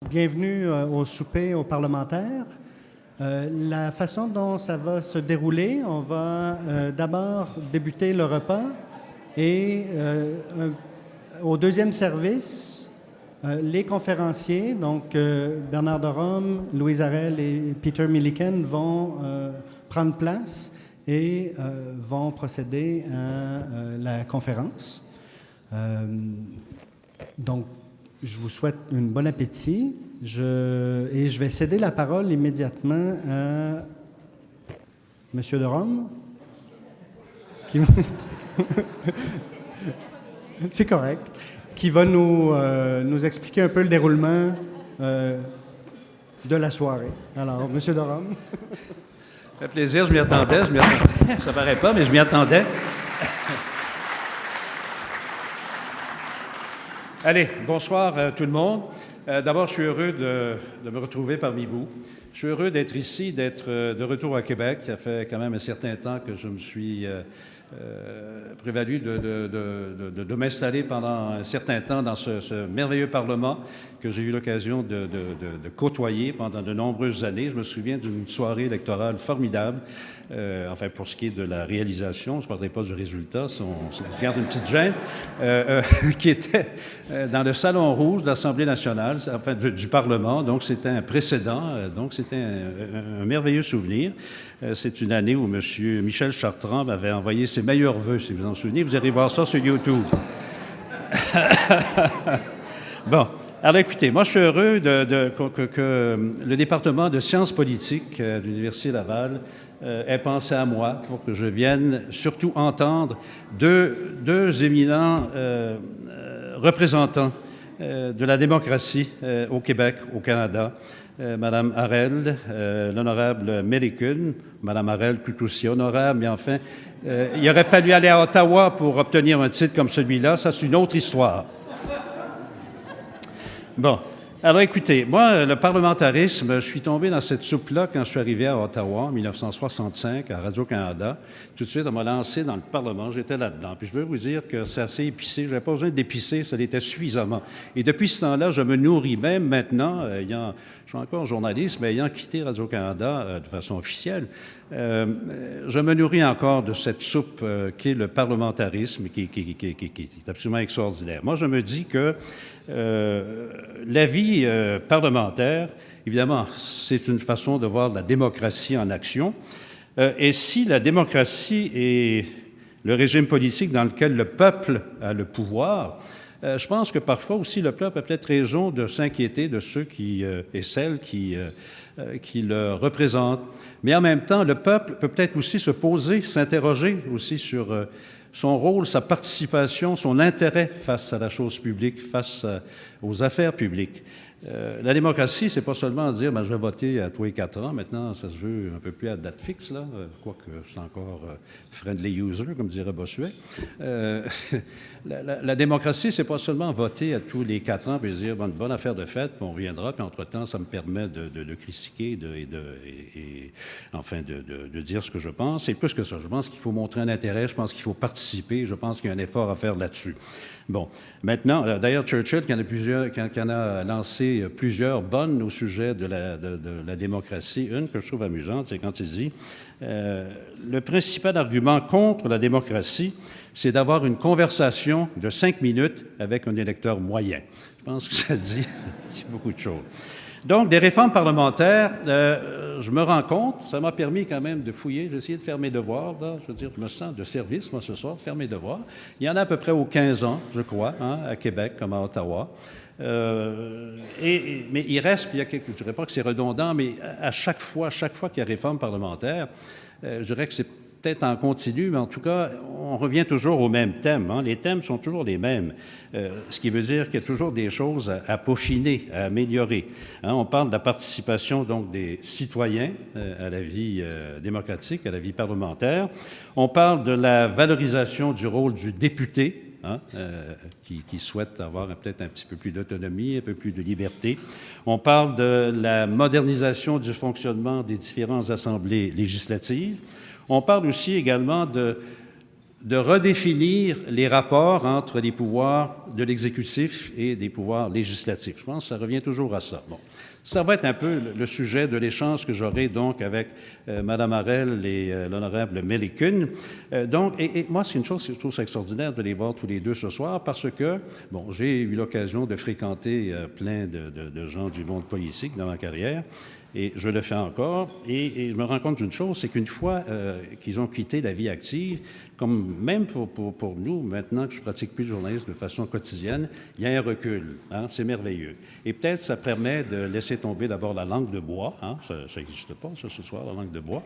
Bienvenue au souper aux parlementaires. La façon dont ça va se dérouler, on va d'abord débuter le repas et au deuxième service, les conférenciers, donc Bernard de Rome, Louise Arel et Peter Milliken vont prendre place et vont procéder à la conférence. Donc, je vous souhaite un bon appétit et je vais céder la parole immédiatement à M. de Rome. C'est correct. Qui va nous expliquer un peu le déroulement de la soirée. Alors, M. de Rome. Ça fait plaisir, je m'y attendais. Ça paraît pas, mais je m'y attendais. Allez, bonsoir tout le monde. D'abord, je suis heureux de me retrouver parmi vous. Je suis heureux d'être ici, d'être de retour à Québec. Ça fait quand même un certain temps que je me suis prévalu de m'installer pendant un certain temps dans ce merveilleux Parlement que j'ai eu l'occasion de côtoyer pendant de nombreuses années. Je me souviens d'une soirée électorale formidable. Enfin, pour ce qui est de la réalisation, je ne parlerai pas du résultat, si on se garde une petite gêne, qui était dans le Salon Rouge de l'Assemblée nationale, enfin du Parlement. Donc, c'était un précédent. Donc, c'était un merveilleux souvenir. C'est une année où M. Michel Chartrand m'avait envoyé ses meilleurs vœux, si vous en souvenez. Vous allez voir ça sur YouTube. Bon. Alors, écoutez, moi, je suis heureux que le département de sciences politiques de l'Université Laval ait pensé à moi pour que je vienne surtout entendre deux éminents représentants de la démocratie au Québec, au Canada, Mme Arel, l'honorable Milliken, Mme Arel tout aussi honorable, mais enfin, il aurait fallu aller à Ottawa pour obtenir un titre comme celui-là. Ça, c'est une autre histoire. Bon. Alors, écoutez, moi, le parlementarisme, je suis tombé dans cette soupe-là quand je suis arrivé à Ottawa en 1965, à Radio-Canada. Tout de suite, on m'a lancé dans le Parlement, j'étais là-dedans. Puis je veux vous dire que c'est assez épicé. Je n'avais pas besoin d'épicer, ça l'était suffisamment. Et depuis ce temps-là, je me nourris même maintenant, je suis encore journaliste, mais ayant quitté Radio-Canada de façon officielle, je me nourris encore de cette soupe qui est le parlementarisme, qui est absolument extraordinaire. Moi, je me dis que la vie parlementaire, évidemment, c'est une façon de voir la démocratie en action. Et si la démocratie est le régime politique dans lequel le peuple a le pouvoir, je pense que parfois aussi le peuple a peut-être raison de s'inquiéter de ceux et celles qui le représentent. Mais en même temps, le peuple peut peut-être aussi se poser, s'interroger aussi sur son rôle, sa participation, son intérêt face à la chose publique, face aux affaires publiques. La démocratie, c'est pas seulement dire je vais voter à tous les 4 ans. Maintenant, ça se veut un peu plus à date fixe, là, quoique c'est encore friendly user, comme dirait Bossuet. La démocratie, c'est pas seulement voter à tous les 4 ans puis dire bonne affaire de fête, puis on reviendra, puis entre-temps, ça me permet de critiquer enfin de dire ce que je pense. Et plus que ça, je pense qu'il faut montrer un intérêt, je pense qu'il faut participer, je pense qu'il y a un effort à faire là-dessus. Bon, maintenant, d'ailleurs, Churchill, qui en a lancé plusieurs bonnes au sujet de la démocratie, une que je trouve amusante, c'est quand il dit le principal argument contre la démocratie, c'est d'avoir une conversation de 5 minutes avec un électeur moyen. Je pense que ça dit beaucoup de choses. Donc, des réformes parlementaires, je me rends compte, ça m'a permis quand même de fouiller, j'ai essayé de faire mes devoirs, là, je veux dire, je me sens de service, moi, ce soir, de faire mes devoirs. Il y en a à peu près aux 15 ans, je crois, à Québec comme à Ottawa. Mais il reste, je ne dirais pas que c'est redondant, mais à chaque fois qu'il y a réforme parlementaire, je dirais que c'est peut-être en continu, mais en tout cas, on revient toujours au même thème. Les thèmes sont toujours les mêmes, ce qui veut dire qu'il y a toujours des choses à peaufiner, à améliorer. On parle de la participation donc des citoyens à la vie démocratique, à la vie parlementaire. On parle de la valorisation du rôle du député, qui souhaite avoir peut-être un petit peu plus d'autonomie, un peu plus de liberté. On parle de la modernisation du fonctionnement des différentes assemblées législatives. On parle aussi également de redéfinir les rapports entre les pouvoirs de l'exécutif et des pouvoirs législatifs. Je pense que ça revient toujours à ça. Bon. Ça va être un peu le sujet de l'échange que j'aurai donc avec Mme Harel et l'honorable Mélécune. Et moi, c'est une chose que je trouve ça extraordinaire de les voir tous les deux ce soir parce que, bon, j'ai eu l'occasion de fréquenter plein de gens du monde politique dans ma carrière. Et je le fais encore. Et je me rends compte d'une chose, c'est qu'une fois qu'ils ont quitté la vie active, comme même pour nous, maintenant que je ne pratique plus le journalisme de façon quotidienne, il y a un recul. Hein, c'est merveilleux. Et peut-être ça permet de laisser tomber d'abord la langue de bois. Hein, ça n'existe pas, ça, ce soir, la langue de bois.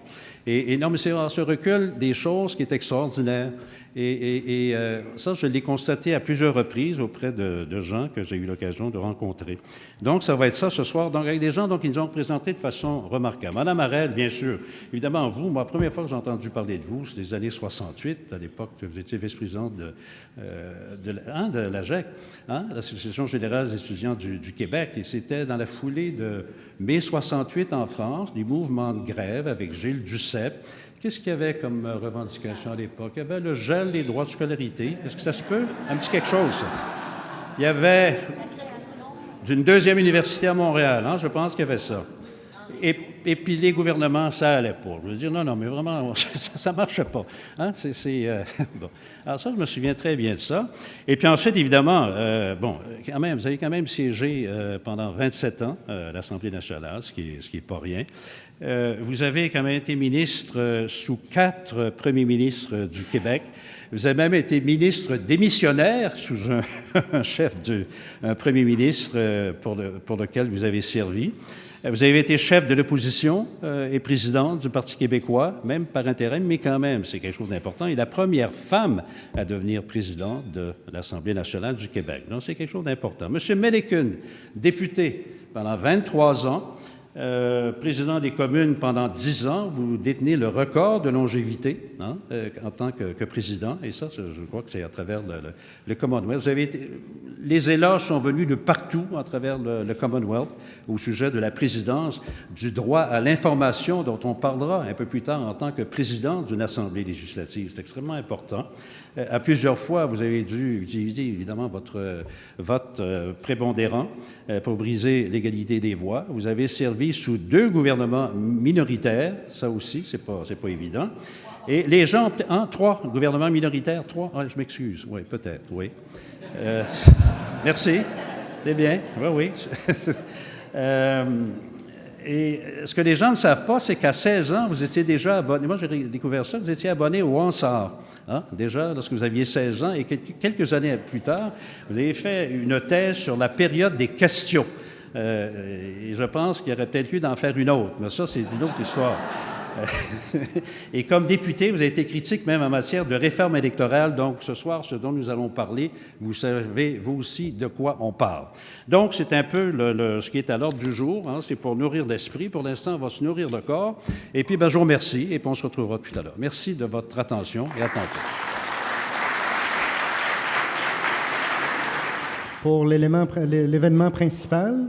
Et non, mais c'est ce recul des choses qui est extraordinaire. Et ça, je l'ai constaté à plusieurs reprises auprès de gens que j'ai eu l'occasion de rencontrer. Donc, ça va être ça ce soir, donc avec des gens qui nous ont présenté de façon remarquable. Madame Harel, bien sûr, évidemment, vous, moi, la première fois que j'ai entendu parler de vous, c'est les années 68, à l'époque, vous étiez vice-présidente de l'AGEC, hein, l'Association générale des étudiants du Québec, et c'était dans la foulée de mai 68 en France, des mouvements de grève avec Gilles Duceppe. Qu'est-ce qu'il y avait comme revendication à l'époque? Il y avait le gel des droits de scolarité. Est-ce que ça se peut? Un petit quelque chose, ça. Il y avait d'une deuxième université à Montréal, hein, je pense qu'il y avait ça. Et puis les gouvernements, ça allait pas. Je veux dire, non, mais vraiment, ça ne marchait pas. Hein? Bon. Alors ça, je me souviens très bien de ça. Et puis ensuite, évidemment, quand même, vous avez quand même siégé pendant 27 ans à l'Assemblée nationale, ce qui est pas rien. Vous avez quand même été ministre sous 4 premiers ministres du Québec. Vous avez même été ministre démissionnaire sous un premier ministre pour lequel vous avez servi. Vous avez été chef de l'opposition et présidente du Parti québécois, même par intérim, mais quand même, c'est quelque chose d'important. Et la première femme à devenir présidente de l'Assemblée nationale du Québec. Donc, c'est quelque chose d'important. Monsieur Mélécune, député pendant 23 ans, président des communes pendant 10 ans, vous détenez le record de longévité hein, en tant que président, et ça, je crois que c'est à travers le Commonwealth. Les éloges sont venus de partout à travers le Commonwealth au sujet de la présidence, du droit à l'information dont on parlera un peu plus tard en tant que président d'une assemblée législative. C'est extrêmement important. À plusieurs fois, vous avez dû utiliser évidemment votre vote prépondérant pour briser l'égalité des voix. Vous avez servi sous 2 gouvernements minoritaires, ça aussi, c'est pas évident. Et les gens, 3 gouvernements minoritaires, 3, je m'excuse, oui, peut-être, oui. Merci, c'est bien, oui. Et ce que les gens ne savent pas, c'est qu'à 16 ans, vous étiez déjà abonné, moi j'ai découvert ça, vous étiez abonné au Hansard, hein, déjà lorsque vous aviez 16 ans, et quelques années plus tard, vous avez fait une thèse sur la période des questions. Et je pense qu'il y aurait peut-être lieu d'en faire une autre, mais ça, c'est une autre histoire. Et comme député, vous avez été critique même en matière de réforme électorale. Donc, ce soir, ce dont nous allons parler, vous savez, vous aussi, de quoi on parle. Donc, c'est un peu ce qui est à l'ordre du jour. Hein, c'est pour nourrir l'esprit. Pour l'instant, on va se nourrir le corps. Et puis, je vous remercie et puis on se retrouvera tout à l'heure. Merci de votre attention et à tantôt. Pour l'événement principal.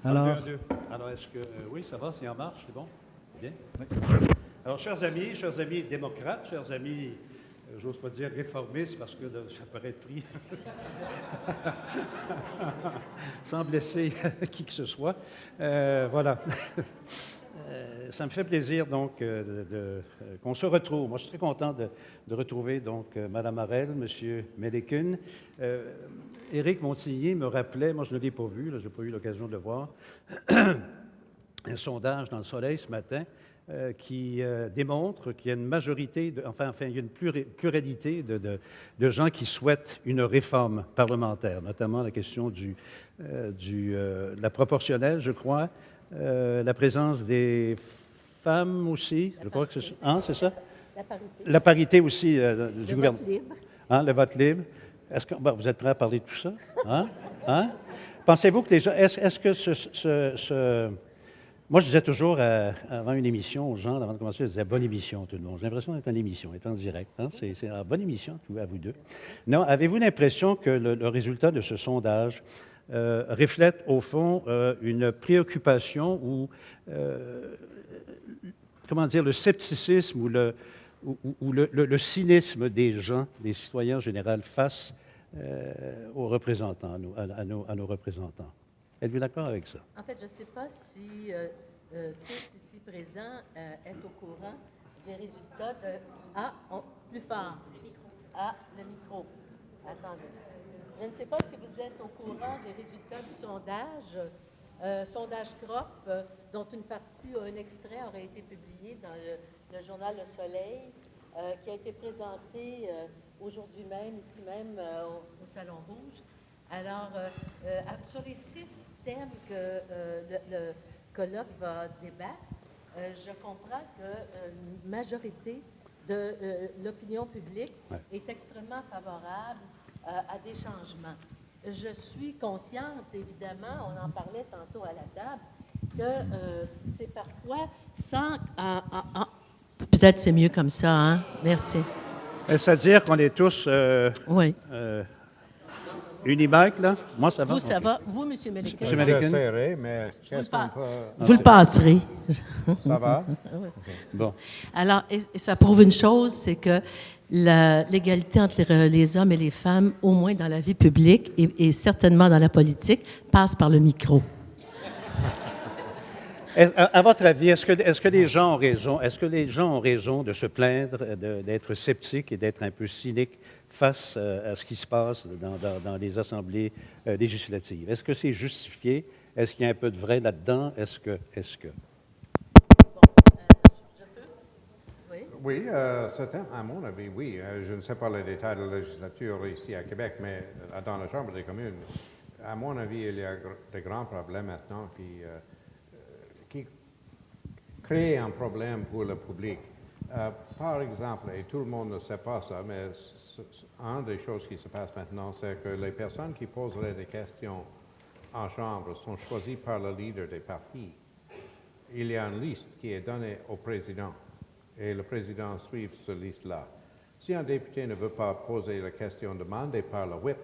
Alors, est-ce que... oui, ça va, c'est en marche, c'est bon? Bien? Oui. Alors, chers amis démocrates, chers amis, j'ose pas dire réformistes parce que ça pourrait être pris sans blesser qui que ce soit. Voilà. Ça me fait plaisir, donc, qu'on se retrouve. Moi, je suis très content de retrouver, donc, Mme Harel, M. Mélécune. Éric Montigny me rappelait, moi, je ne l'ai pas vu, je n'ai pas eu l'occasion de le voir, un sondage dans Le Soleil ce matin qui démontre qu'il y a une majorité, il y a une pluralité de gens qui souhaitent une réforme parlementaire, notamment la question de la proportionnelle, je crois, la présence des femmes aussi, je crois que c'est ça. Hein, c'est ça? La parité. La parité aussi du gouvernement. Le vote libre. Hein, le vote libre. Est-ce que vous êtes prêts à parler de tout ça? Hein? Hein? Pensez-vous que les gens... Est-ce que moi, je disais toujours avant une émission aux gens, avant de commencer, je disais « bonne émission » tout le monde. J'ai l'impression d'être en émission, d'être en direct. Hein? C'est une bonne émission à vous deux. Non, avez-vous l'impression que le résultat de ce sondage reflète, au fond, une préoccupation ou, comment dire, le scepticisme ou ou le cynisme des gens, des citoyens en général, face aux représentants, à nos représentants. Êtes-vous d'accord avec ça? En fait, je ne sais pas si tous ici présents êtes au courant des résultats de... plus fort. Le micro. Attendez. Je ne sais pas si vous êtes au courant des résultats du sondage CROP, dont une partie, un extrait aurait été publié dans le journal Le Soleil, qui a été présenté aujourd'hui même, ici même, au Salon Rouge. Alors, sur les 6 thèmes que le colloque va débattre, je comprends qu'une majorité de l'opinion publique est extrêmement favorable à des changements. Je suis consciente, évidemment, on en parlait tantôt à la table, que c'est parfois sans... Peut-être c'est mieux comme ça, hein? Merci. C'est-à-dire qu'on est tous... Oui. Unimike, là? Moi, ça va? Vous, ça va? Vous, M. Mélican? J'essaierai, mais qu'est-ce qu'on peut... Vous le passerez. Ça va? Okay. Bon. Alors, et ça prouve une chose, c'est que l'égalité entre les hommes et les femmes, au moins dans la vie publique et certainement dans la politique, passe par le micro. À votre avis, est-ce que les gens ont raison? Est-ce que les gens ont raison de se plaindre, d'être sceptiques et d'être un peu cyniques face à ce qui se passe dans les assemblées législatives? Est-ce que c'est justifié? Est-ce qu'il y a un peu de vrai là-dedans? Est-ce que... Je peux? Oui? Oui, à mon avis, oui. Je ne sais pas les détails de la législature ici à Québec, mais dans la Chambre des communes, à mon avis, il y a de grands problèmes maintenant qui créent un problème pour le public. Par exemple, et tout le monde ne sait pas ça, mais une des choses qui se passe maintenant, c'est que les personnes qui poseraient des questions en Chambre sont choisies par le leader des partis. Il y a une liste qui est donnée au président, et le président suit cette liste-là. Si un député ne veut pas poser la question demandée par le whip,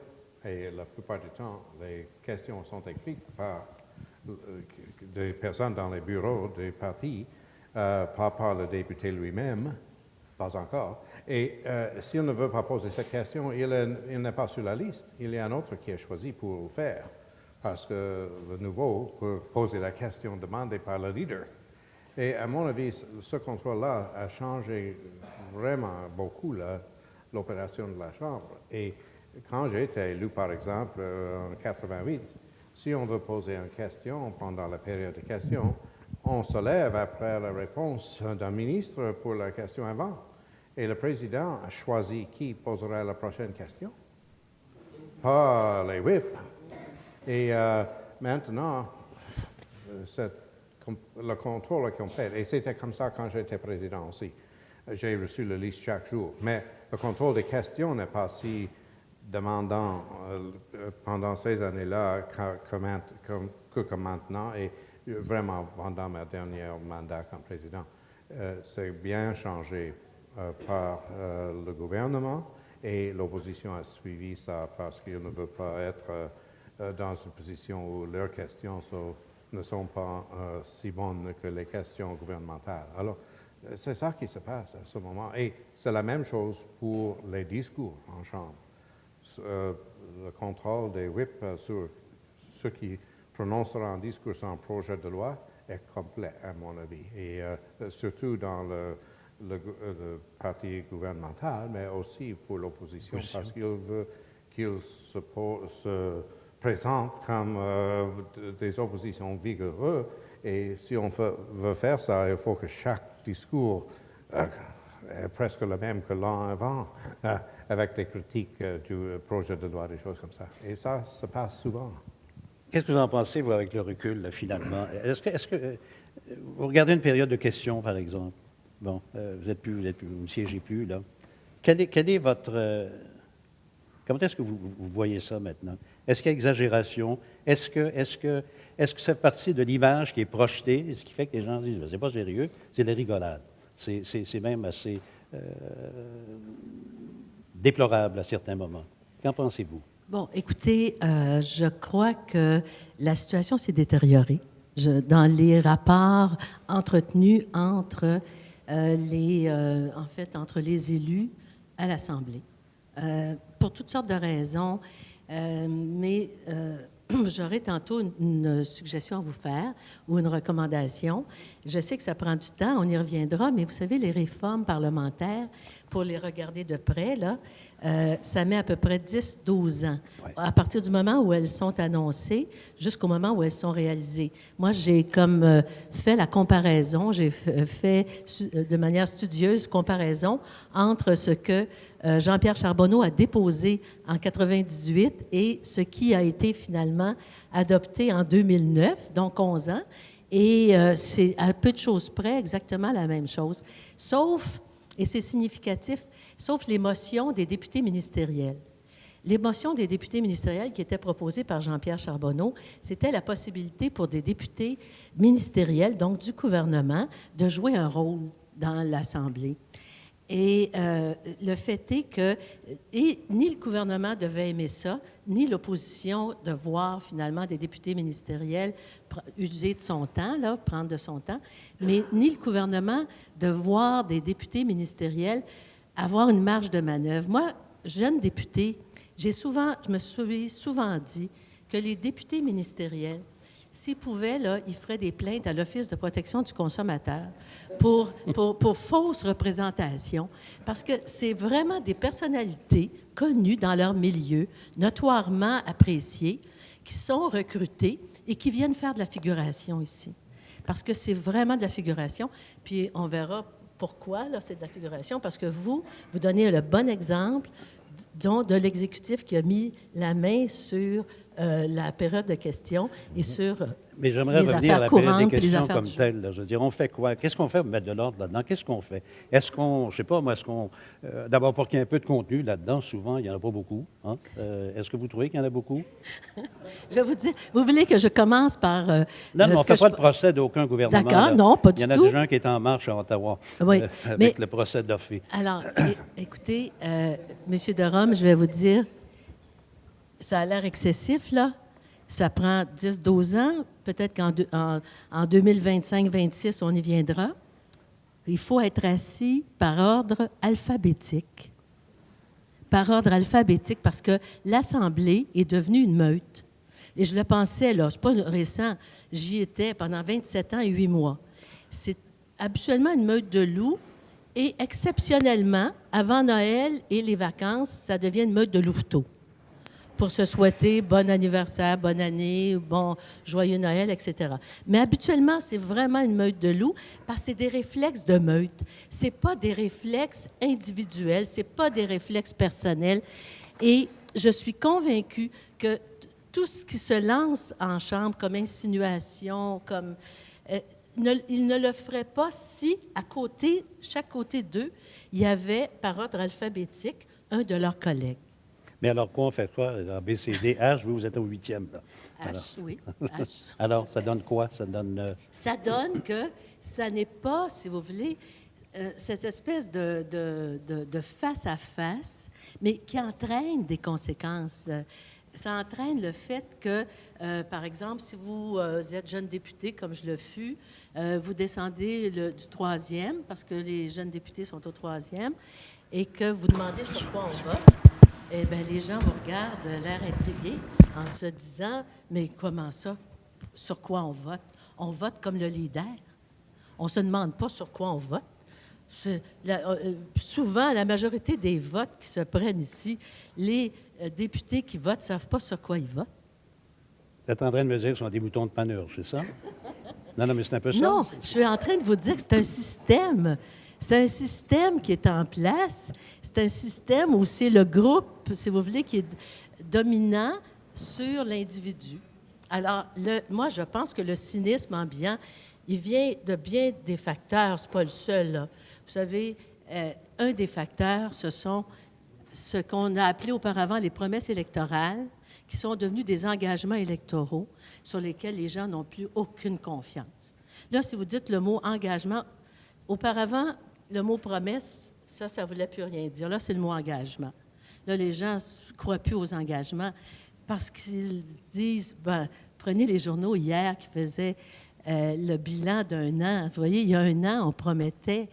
et la plupart du temps, les questions sont écrites par des personnes dans les bureaux des partis, pas par le député lui-même, pas encore. Et s'il ne veut pas poser cette question, il n'est pas sur la liste. Il y a un autre qui est choisi pour le faire, parce que le nouveau peut poser la question demandée par le leader. Et à mon avis, ce contrôle-là a changé vraiment beaucoup l'opération de la Chambre. Et quand j'ai été élu, par exemple, en 88, si on veut poser une question pendant la période de questions, on se lève après la réponse d'un ministre pour la question avant. Et le président a choisi qui posera la prochaine question. Pas les whips. Et maintenant, le contrôle est complet. Et c'était comme ça quand j'étais président aussi. J'ai reçu la liste chaque jour. Mais le contrôle des questions n'est pas si demandant pendant ces années-là que maintenant, et vraiment pendant ma dernière mandat comme président. C'est bien changé par le gouvernement, et l'opposition a suivi ça parce qu'il ne veut pas être dans une position où leurs questions ne sont pas si bonnes que les questions gouvernementales. Alors, c'est ça qui se passe à ce moment. Et c'est la même chose pour les discours en Chambre. Le contrôle des whips sur ceux qui prononceront un discours sur un projet de loi est complet, à mon avis. Et surtout dans le parti gouvernemental, mais aussi pour l'opposition, parce qu'il veut qu'ils se présentent comme des oppositions vigoureuses. Et si on veut faire ça, il faut que chaque discours est presque le même que l'an avant, avec des critiques du projet de loi, des choses comme ça. Et ça se passe souvent. Qu'est-ce que vous en pensez, vous, avec le recul, là, finalement? Est-ce que vous regardez une période de questions, par exemple? Bon, vous ne siégez plus, là. Quel est votre... comment est-ce que vous voyez ça maintenant? Est-ce qu'il y a exagération? Est-ce que c'est partie de l'image qui est projetée, ce qui fait que les gens disent, c'est pas sérieux, c'est de la rigolade. C'est même assez déplorable à certains moments. Qu'en pensez-vous? Bon, écoutez, je crois que la situation s'est détériorée dans les rapports entretenus entre en fait, entre les élus à l'Assemblée. Pour toutes sortes de raisons, mais j'aurai tantôt une suggestion à vous faire ou une recommandation. Je sais que ça prend du temps, on y reviendra, mais vous savez, les réformes parlementaires, pour les regarder de près, là, ça met à peu près 10-12 ans, Ouais. à partir du moment où elles sont annoncées jusqu'au moment où elles sont réalisées. Moi, j'ai comme fait la comparaison, j'ai fait de manière studieuse comparaison entre ce que Jean-Pierre Charbonneau a déposé en 98 et ce qui a été finalement adopté en 2009, donc 11 ans. Et c'est à peu de choses près exactement la même chose, sauf, et c'est significatif, sauf les motions des députés ministériels. Les motions des députés ministériels qui étaient proposées par Jean-Pierre Charbonneau, c'était la possibilité pour des députés ministériels, donc du gouvernement, de jouer un rôle dans l'Assemblée. Et le fait est que ni le gouvernement devait aimer ça, ni l'opposition de voir finalement des députés ministériels user de son temps, là, prendre de son temps, mais ni le gouvernement de voir des députés ministériels avoir une marge de manœuvre. Moi, jeune députée, je me suis souvent dit que les députés ministériels, s'ils pouvaient, là, ils feraient des plaintes à l'Office de protection du consommateur pour fausse représentation, parce que c'est vraiment des personnalités connues dans leur milieu, notoirement appréciées, qui sont recrutées et qui viennent faire de la figuration ici. Parce que c'est vraiment de la figuration, puis on verra pourquoi, là, c'est de la figuration, parce que vous donnez le bon exemple de l'exécutif qui a mis la main sur la période de questions et sur Mais j'aimerais les revenir à la affaires période des courantes et les questions affaires comme du jour. telle. Là. Je veux dire, on fait quoi? Qu'est-ce qu'on fait pour mettre de l'ordre là-dedans? Qu'est-ce qu'on fait? Est-ce qu'on, je sais pas, moi, d'abord, pour qu'il y ait un peu de contenu là-dedans, souvent, il n'y en a pas beaucoup. Hein? Est-ce que vous trouvez qu'il y en a beaucoup? Je vais vous dire, vous voulez que je commence par... Non, mais on ne ce fait que pas je- de procès d'aucun gouvernement. D'accord, là. non, pas Il y en du a tout. déjà un qui est en marche à Ottawa Oui, avec mais- le procès d'Orphée. Alors, écoutez, Monsieur de Rome, je vais vous dire, ça a l'air excessif, là. Ça prend 10-12 ans. Peut-être en 2025-26, on y viendra. Il faut être assis par ordre alphabétique. Par ordre alphabétique, parce que l'Assemblée est devenue une meute. Et je le pensais, là, c'est pas récent. J'y étais pendant 27 ans et 8 mois. C'est habituellement une meute de loups. Et exceptionnellement, avant Noël et les vacances, ça devient une meute de louveteaux pour se souhaiter bon anniversaire, bonne année, bon joyeux Noël, etc. Mais habituellement, c'est vraiment une meute de loups parce que c'est des réflexes de meute. C'est pas des réflexes individuels, c'est pas des réflexes personnels. Et je suis convaincue que tout ce qui se lance en chambre comme insinuation, comme ils ne le feraient pas si, à côté, chaque côté d'eux, il y avait, par ordre alphabétique, un de leurs collègues. Mais alors, quoi, on fait quoi? A, B, C, D, H, vous êtes au 8e. Là. Alors, H, oui, H. alors, ça donne quoi? Ça donne... Ça donne que ça n'est pas, si vous voulez, cette espèce de face-à-face, mais qui entraîne des conséquences. Ça entraîne le fait que, par exemple, si vous êtes jeune député, comme je le fus, vous descendez du 3e, parce que les jeunes députés sont au 3e, et que vous demandez sur quoi on vote, eh bien, les gens vous regardent, l'air intrigués, en se disant, mais comment ça? Sur quoi on vote? On vote comme le leader. On ne se demande pas sur quoi on vote. Souvent, la majorité des votes qui se prennent ici, les députés qui votent ne savent pas sur quoi ils votent. Vous êtes en train de me dire qu'ils sont des moutons de panurge, c'est ça? Non, mais c'est un peu ça. Non, je suis en train de vous dire que c'est un système. C'est un système qui est en place. C'est un système où c'est le groupe, si vous voulez, qui est dominant sur l'individu. Alors, moi, je pense que le cynisme ambiant, il vient de bien des facteurs. Ce n'est pas le seul, là. Vous savez, un des facteurs, ce sont ce qu'on a appelé auparavant les promesses électorales, qui sont devenues des engagements électoraux sur lesquels les gens n'ont plus aucune confiance. Là, si vous dites le mot engagement, auparavant, le mot promesse, ça ne voulait plus rien dire. Là, c'est le mot engagement. Là, les gens ne croient plus aux engagements parce qu'ils disent, ben, prenez les journaux hier qui faisaient le bilan d'un an. Vous voyez, il y a un an, on promettait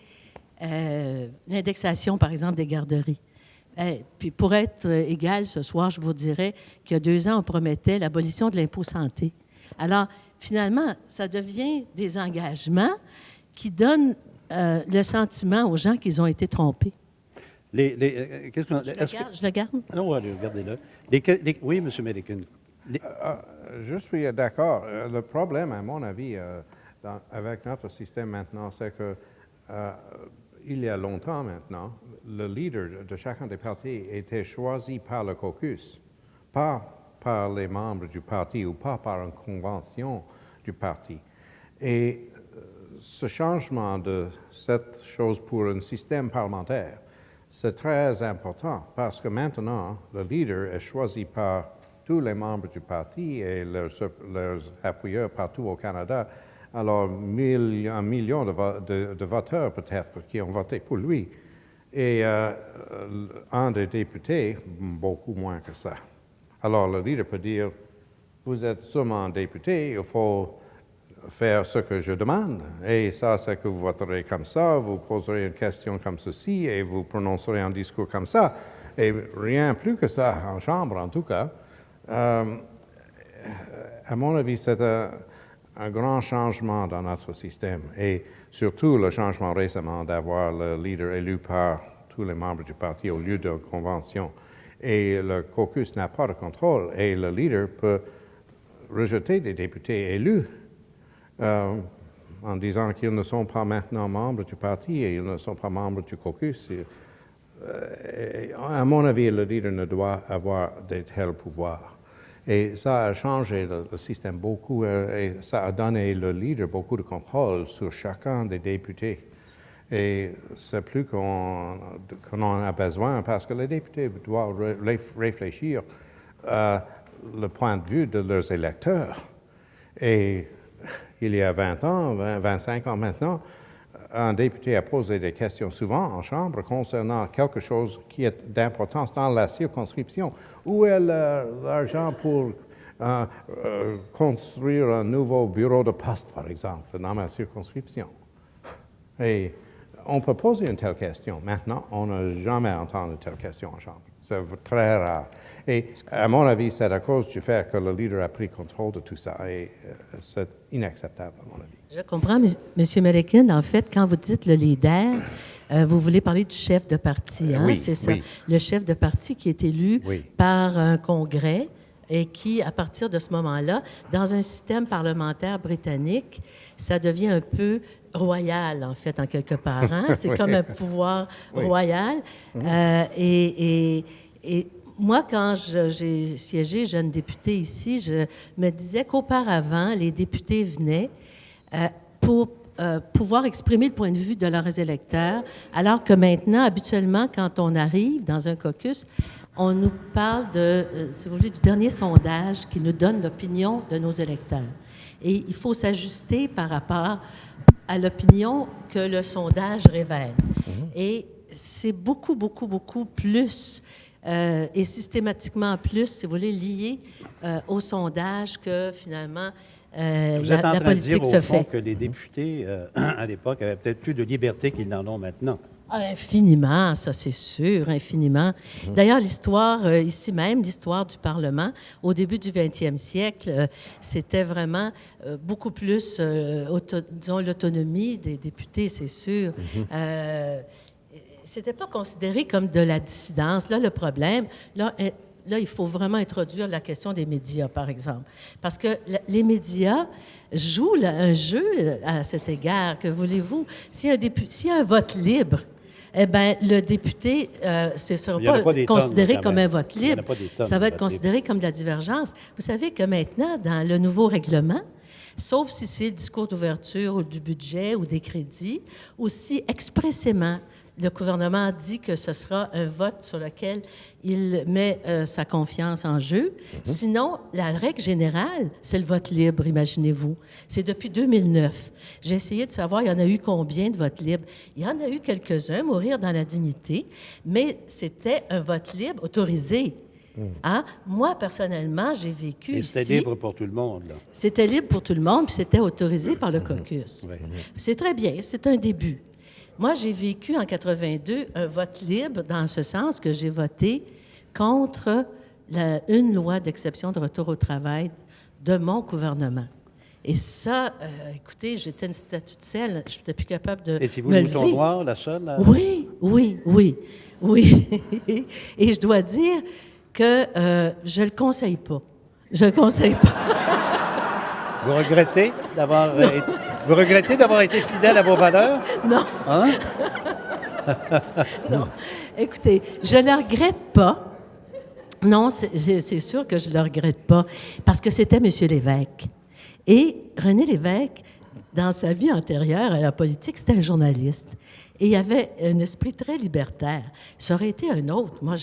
l'indexation, par exemple, des garderies. Puis pour être égal, ce soir, je vous dirais qu'il y a 2 ans, on promettait l'abolition de l'impôt santé. Alors, finalement, ça devient des engagements qui donnent le sentiment aux gens qu'ils ont été trompés. Je le garde? Non, allez, regardez-le. Oui, M. Milliken. Je suis d'accord. Le problème, à mon avis, avec notre système maintenant, c'est que il y a longtemps maintenant, le leader de chacun des partis était choisi par le caucus, pas par les membres du parti ou pas par une convention du parti. Et ce changement de cette chose pour un système parlementaire, c'est très important parce que maintenant, le leader est choisi par tous les membres du parti et leurs appuyeurs partout au Canada. Alors, 1 million de voteurs peut-être qui ont voté pour lui. Et un des députés, beaucoup moins que ça. Alors, le leader peut dire, vous êtes seulement un député, il faut faire ce que je demande. Et ça, c'est que vous voterez comme ça, vous poserez une question comme ceci, et vous prononcerez un discours comme ça. Et rien plus que ça, en chambre en tout cas. À mon avis, c'est un grand changement dans notre système. Et surtout, le changement récemment d'avoir le leader élu par tous les membres du parti au lieu d'une convention. Et le caucus n'a pas de contrôle. Et le leader peut rejeter des députés élus en disant qu'ils ne sont pas maintenant membres du parti et ils ne sont pas membres du caucus. À mon avis, le leader ne doit avoir de tels pouvoirs. Et ça a changé le système beaucoup et ça a donné le leader beaucoup de contrôle sur chacun des députés. Et c'est plus qu'on en a besoin parce que les députés doivent réfléchir le point de vue de leurs électeurs. Et il y a 20 ans, 25 ans maintenant, un député a posé des questions souvent en chambre concernant quelque chose qui est d'importance dans la circonscription. Où est l'argent pour construire un nouveau bureau de poste, par exemple, dans ma circonscription? Et on peut poser une telle question. Maintenant, on n'a jamais entendu une telle question en chambre. C'est très rare. Et à mon avis, c'est à cause du fait que le leader a pris contrôle de tout ça. Et c'est inacceptable, à mon avis. Je comprends, M. Milliken. En fait, quand vous dites le leader, vous voulez parler du chef de parti, hein? Oui, c'est ça. oui. Le chef de parti qui est élu par un congrès et qui, à partir de ce moment-là, dans un système parlementaire britannique, ça devient un peu royal, en fait, en quelque part. Hein? C'est comme un pouvoir royal. Et moi, quand j'ai siégé jeune député ici, je me disais qu'auparavant, les députés venaient pour pouvoir exprimer le point de vue de leurs électeurs, alors que maintenant, habituellement, quand on arrive dans un caucus, on nous parle si vous voulez, du dernier sondage qui nous donne l'opinion de nos électeurs. Et il faut s'ajuster par rapport à l'opinion que le sondage révèle. Et c'est beaucoup, beaucoup, beaucoup plus et systématiquement plus, si vous voulez, lié au sondage que finalement Vous êtes en la train de dire, politique se au fond, fait. que les députés, à l'époque, avaient peut-être plus de liberté qu'ils n'en ont maintenant. Infiniment, ça c'est sûr, infiniment. D'ailleurs, l'histoire, ici même, l'histoire du Parlement, au début du 20e siècle, c'était vraiment beaucoup plus, disons, l'autonomie des députés, c'est sûr. C'était pas considéré comme de la dissidence. Là, le problème, là, il faut vraiment introduire la question des médias, par exemple. Parce que les médias jouent un jeu à cet égard. Que voulez-vous? S'il y a un vote libre, eh bien, le député, ce ne sera pas considéré comme un vote libre. Ça va être considéré comme de la divergence. Vous savez que maintenant, dans le nouveau règlement, sauf si c'est le discours d'ouverture ou du budget ou des crédits, aussi expressément, le gouvernement dit que ce sera un vote sur lequel il met sa confiance en jeu. Sinon, la règle générale, c'est le vote libre, imaginez-vous. C'est depuis 2009. J'ai essayé de savoir, il y en a eu combien de votes libres. Il y en a eu quelques-uns, mourir dans la dignité, mais c'était un vote libre autorisé. Hein? Moi, personnellement, j'ai vécu ici... C'était libre pour tout le monde, là. C'était libre pour tout le monde, puis c'était autorisé par le caucus. C'est très bien, c'est un début. Moi, j'ai vécu en 82 un vote libre dans ce sens que j'ai voté contre une loi d'exception de retour au travail de mon gouvernement. Et ça, écoutez, j'étais une statue de sel, je n'étais plus capable de Étiez-vous me le mouton lever. noir, la seule? Oui. Et je dois dire que je ne le conseille pas. Je ne le conseille pas. Vous regrettez d'avoir été fidèle à vos valeurs? Non. Hein? Non. Écoutez, je ne le regrette pas. Non, c'est sûr que je ne le regrette pas, parce que c'était M. Lévesque. Et René Lévesque, dans sa vie antérieure à la politique, c'était un journaliste. Et il avait un esprit très libertaire. Ça aurait été un autre. Moi,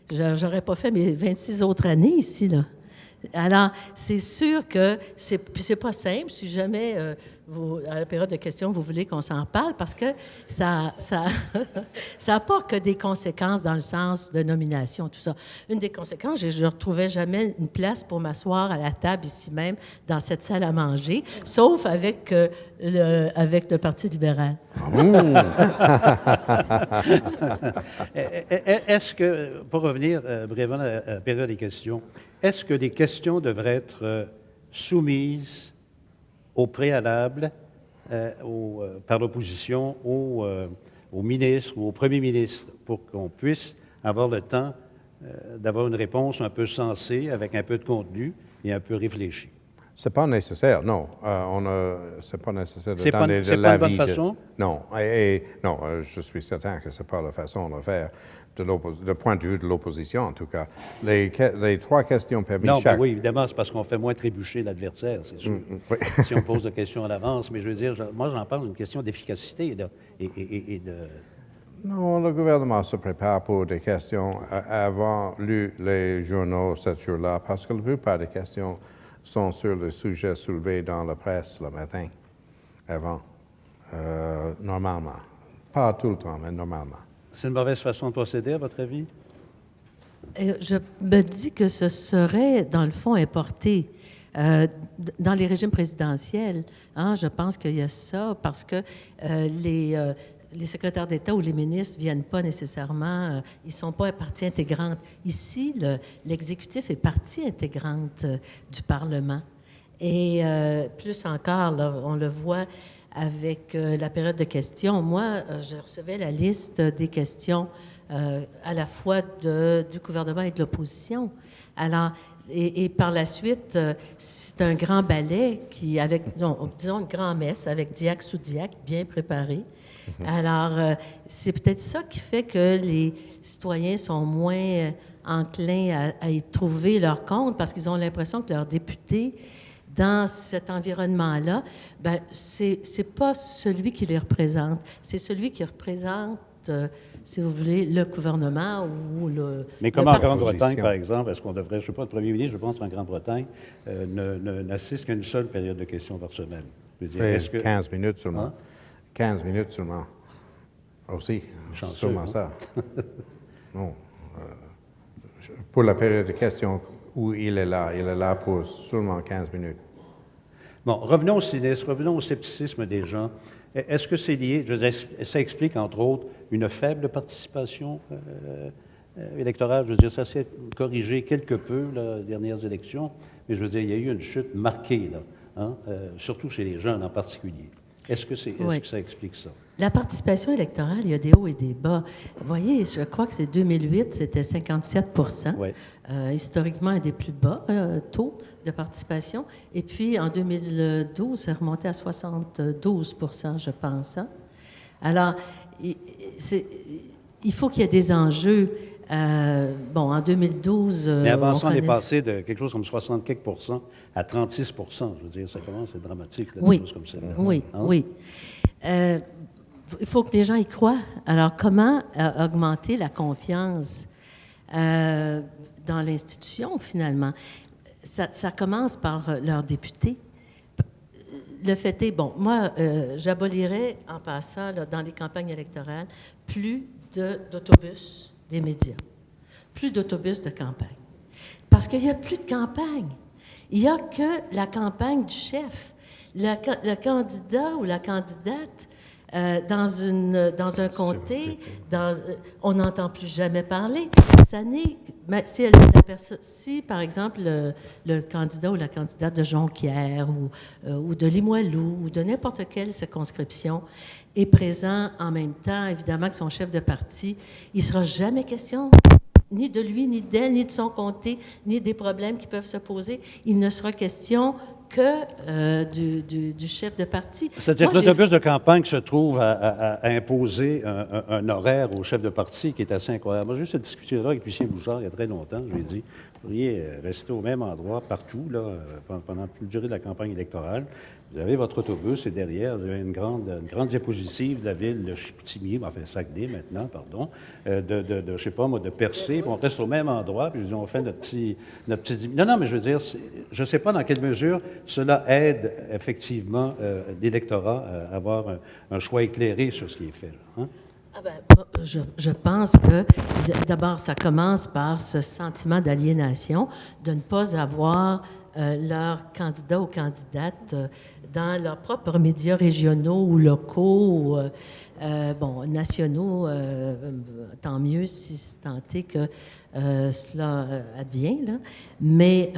j'aurais pas fait mes 26 autres années ici, là. Alors, c'est sûr que c'est pas simple. Si jamais, à la période de questions, vous voulez qu'on s'en parle, parce que ça n'a pas que des conséquences dans le sens de nomination, tout ça. Une des conséquences, je ne retrouvais jamais une place pour m'asseoir à la table ici même, dans cette salle à manger, sauf avec le Parti libéral. Est-ce que, pour revenir brièvement à la période des questions, est-ce que les questions devraient être soumises au préalable par l'opposition au ministre ou au premier ministre pour qu'on puisse avoir le temps d'avoir une réponse un peu sensée, avec un peu de contenu et un peu réfléchie? C'est pas nécessaire, non. C'est pas nécessaire de donner de C'est pas une bonne façon? Non, non, je suis certain que c'est pas la façon de faire, de point de vue de l'opposition, en tout cas. Les 3 questions permis Non, chaque... oui, évidemment, c'est parce qu'on fait moins trébucher l'adversaire, c'est sûr. Oui. Si on pose des questions à l'avance, mais je veux dire, moi, j'en parle d'une question d'efficacité et de... Non, le gouvernement se prépare pour des questions avant lu les journaux ce jour-là, parce que la plupart des questions sont sur les sujets soulevés dans la presse le matin, avant, normalement. Pas tout le temps, mais normalement. C'est une mauvaise façon de procéder, à votre avis? Je me dis que ce serait, dans le fond, importé dans les régimes présidentiels. Hein, je pense qu'il y a ça, parce que les secrétaires d'État ou les ministres ne viennent pas nécessairement, ils ne sont pas partie intégrante. Ici, l'exécutif est partie intégrante du Parlement. Et plus encore, là, on le voit avec la période de questions. Moi, je recevais la liste des questions à la fois du gouvernement et de l'opposition. Alors, et par la suite, c'est un grand ballet qui, disons une grand-messe avec diacre sous diacre, bien préparé. Alors, c'est peut-être ça qui fait que les citoyens sont moins enclins à y trouver leur compte, parce qu'ils ont l'impression que leurs députés, dans cet environnement-là, ben c'est pas celui qui les représente, c'est celui qui représente, si vous voulez, le gouvernement ou le Mais comme le en parti. Grande-Bretagne, par exemple, est-ce qu'on devrait, je ne sais pas, le premier ministre, je pense, en Grande-Bretagne, n'assiste qu'à une seule période de questions par semaine? Je veux dire, est-ce que... 15 minutes seulement. Hein? 15 minutes seulement. Aussi, Chanceux, seulement hein? ça. Non. Pour la période de questions où il est là pour seulement 15 minutes. Bon, revenons au cynisme, revenons au scepticisme des gens. Est-ce que c'est lié, je veux dire, ça explique, entre autres, une faible participation électorale? Je veux dire, ça s'est corrigé quelque peu, là, les dernières élections, mais je veux dire, il y a eu une chute marquée, là, hein, surtout chez les jeunes en particulier. Est-ce que ça explique ça? La participation électorale, il y a des hauts et des bas. Vous voyez, je crois que c'est 2008, c'était 57 Oui. historiquement un des plus bas taux de participation. Et puis, en 2012, c'est remonté à 72 je pense. Hein? Alors, il faut qu'il y ait des enjeux. En 2012... Mais avant ça, on est passé de quelque chose comme 60 quelques % à 36 %. Je veux dire, ça commence à être dramatique, là, Oui, des choses comme ça. oui, Hein? oui. Il faut que les gens y croient. Alors, comment augmenter la confiance dans l'institution, finalement? Ça commence par leurs députés. Le fait est, bon, moi, j'abolirais, en passant, là, dans les campagnes électorales, plus d'autobus des médias, plus d'autobus de campagne. Parce qu'il n'y a plus de campagne. Il n'y a que la campagne du chef. Le candidat ou la candidate dans un comté, on n'entend plus jamais parler. Ça n'est, mais si, par exemple, le candidat ou la candidate de Jonquière ou de Limoilou ou de n'importe quelle circonscription est présent en même temps, évidemment, que son chef de parti, il ne sera jamais question ni de lui, ni d'elle, ni de son comté, ni des problèmes qui peuvent se poser. Il ne sera question que du chef de parti. C'est-à-dire que l'autobus de campagne se trouve à imposer un horaire au chef de parti qui est assez incroyable. Moi, j'ai eu cette discussion-là avec Lucien Bouchard il y a très longtemps. Je lui ai dit, vous pourriez rester au même endroit partout, là, pendant toute la durée de la campagne électorale. Vous avez votre autobus et derrière, vous avez une grande diapositive de la ville de Chicoutimi, enfin Saguenay maintenant, pardon, je sais pas moi, de Percé, puis on reste au même endroit, puis on fait notre petit... Non, mais je veux dire, je ne sais pas dans quelle mesure cela aide effectivement l'électorat à avoir un choix éclairé sur ce qui est fait. Là, hein? Ah ben, je pense que d'abord, ça commence par ce sentiment d'aliénation, de ne pas avoir leurs candidats ou candidates dans leurs propres médias régionaux ou locaux, nationaux, tant mieux si tant est que cela advient, là. Mais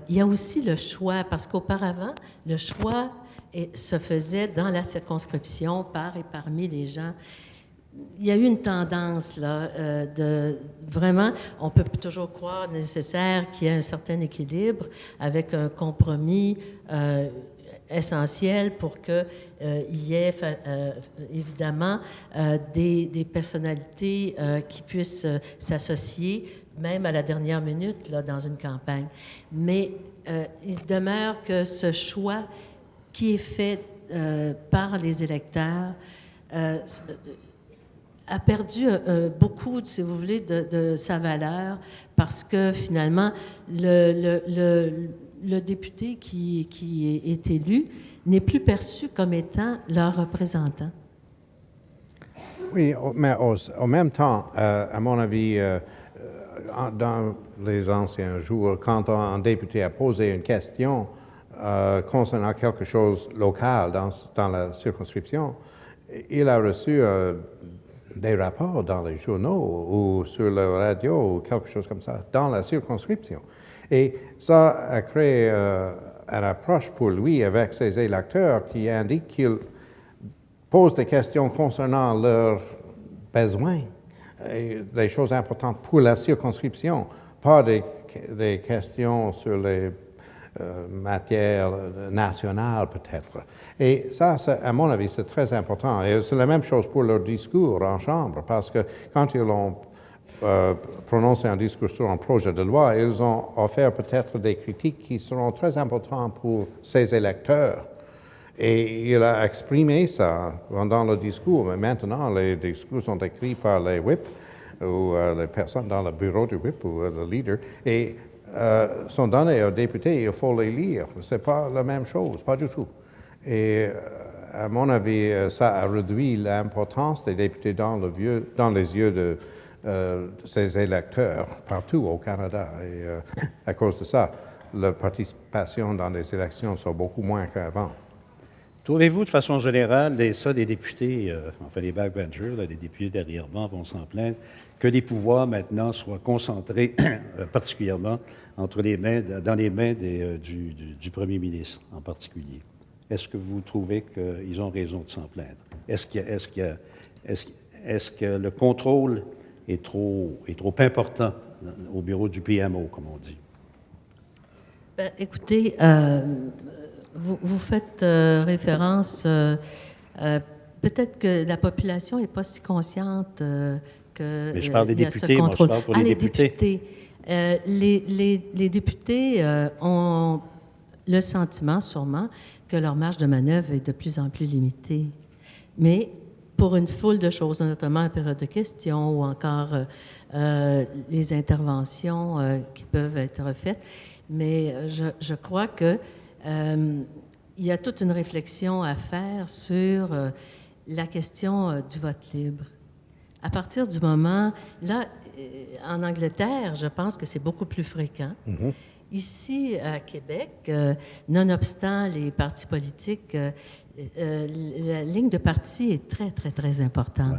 il y a aussi le choix, parce qu'auparavant, le choix se faisait dans la circonscription par et parmi les gens. Il y a eu une tendance, là, de vraiment, on peut toujours croire nécessaire qu'il y ait un certain équilibre avec un compromis essentiel pour qu'il y ait évidemment des personnalités qui puissent s'associer, même à la dernière minute, là, dans une campagne. Mais il demeure que ce choix qui est fait par les électeurs a perdu beaucoup, si vous voulez, de sa valeur, parce que finalement, le député qui est élu n'est plus perçu comme étant leur représentant. Oui, mais au même temps, à mon avis, dans les anciens jours, quand un député a posé une question concernant quelque chose local dans la circonscription, il a reçu des rapports dans les journaux ou sur la radio ou quelque chose comme ça, dans la circonscription. Et ça a créé une approche pour lui avec ses électeurs qui indique qu'il pose des questions concernant leurs besoins, et des choses importantes pour la circonscription, pas des questions sur les matières nationales peut-être. Et ça, à mon avis, c'est très important. Et c'est la même chose pour leur discours en Chambre, parce que quand ils ont prononcé un discours sur un projet de loi, ils ont offert peut-être des critiques qui seront très importantes pour ces électeurs. Et il a exprimé ça pendant le discours. Mais maintenant, les discours sont écrits par les whips ou les personnes dans le bureau du whip ou le leader. Et sont donnés aux députés, il faut les lire. Ce n'est pas la même chose, pas du tout. Et à mon avis, ça a réduit l'importance des députés dans les yeux de ces électeurs partout au Canada. Et à cause de ça, la participation dans les élections sont beaucoup moins qu'avant. Trouvez-vous, de façon générale, des députés, enfin les backbenchers, les députés derrière moi vont s'en plaindre, que les pouvoirs maintenant soient concentrés particulièrement dans les mains du premier ministre en particulier? Est-ce que vous trouvez qu'ils ont raison de s'en plaindre? Est-ce que le contrôle est trop important au bureau du PMO, comme on dit? Bien, écoutez, vous faites référence, peut-être que la population n'est pas si consciente que mais je parle des députés, ce contrôle. Moi, je parle pour les députés. Les députés ont le sentiment, sûrement, que leur marge de manœuvre est de plus en plus limitée. Mais pour une foule de choses, notamment la période de questions ou encore les interventions qui peuvent être faites. Mais je crois que il y a toute une réflexion à faire sur la question du vote libre. À partir du moment, là, en Angleterre, je pense que c'est beaucoup plus fréquent. Mm-hmm. Ici, à Québec, nonobstant les partis politiques, la ligne de parti est très, très, très importante.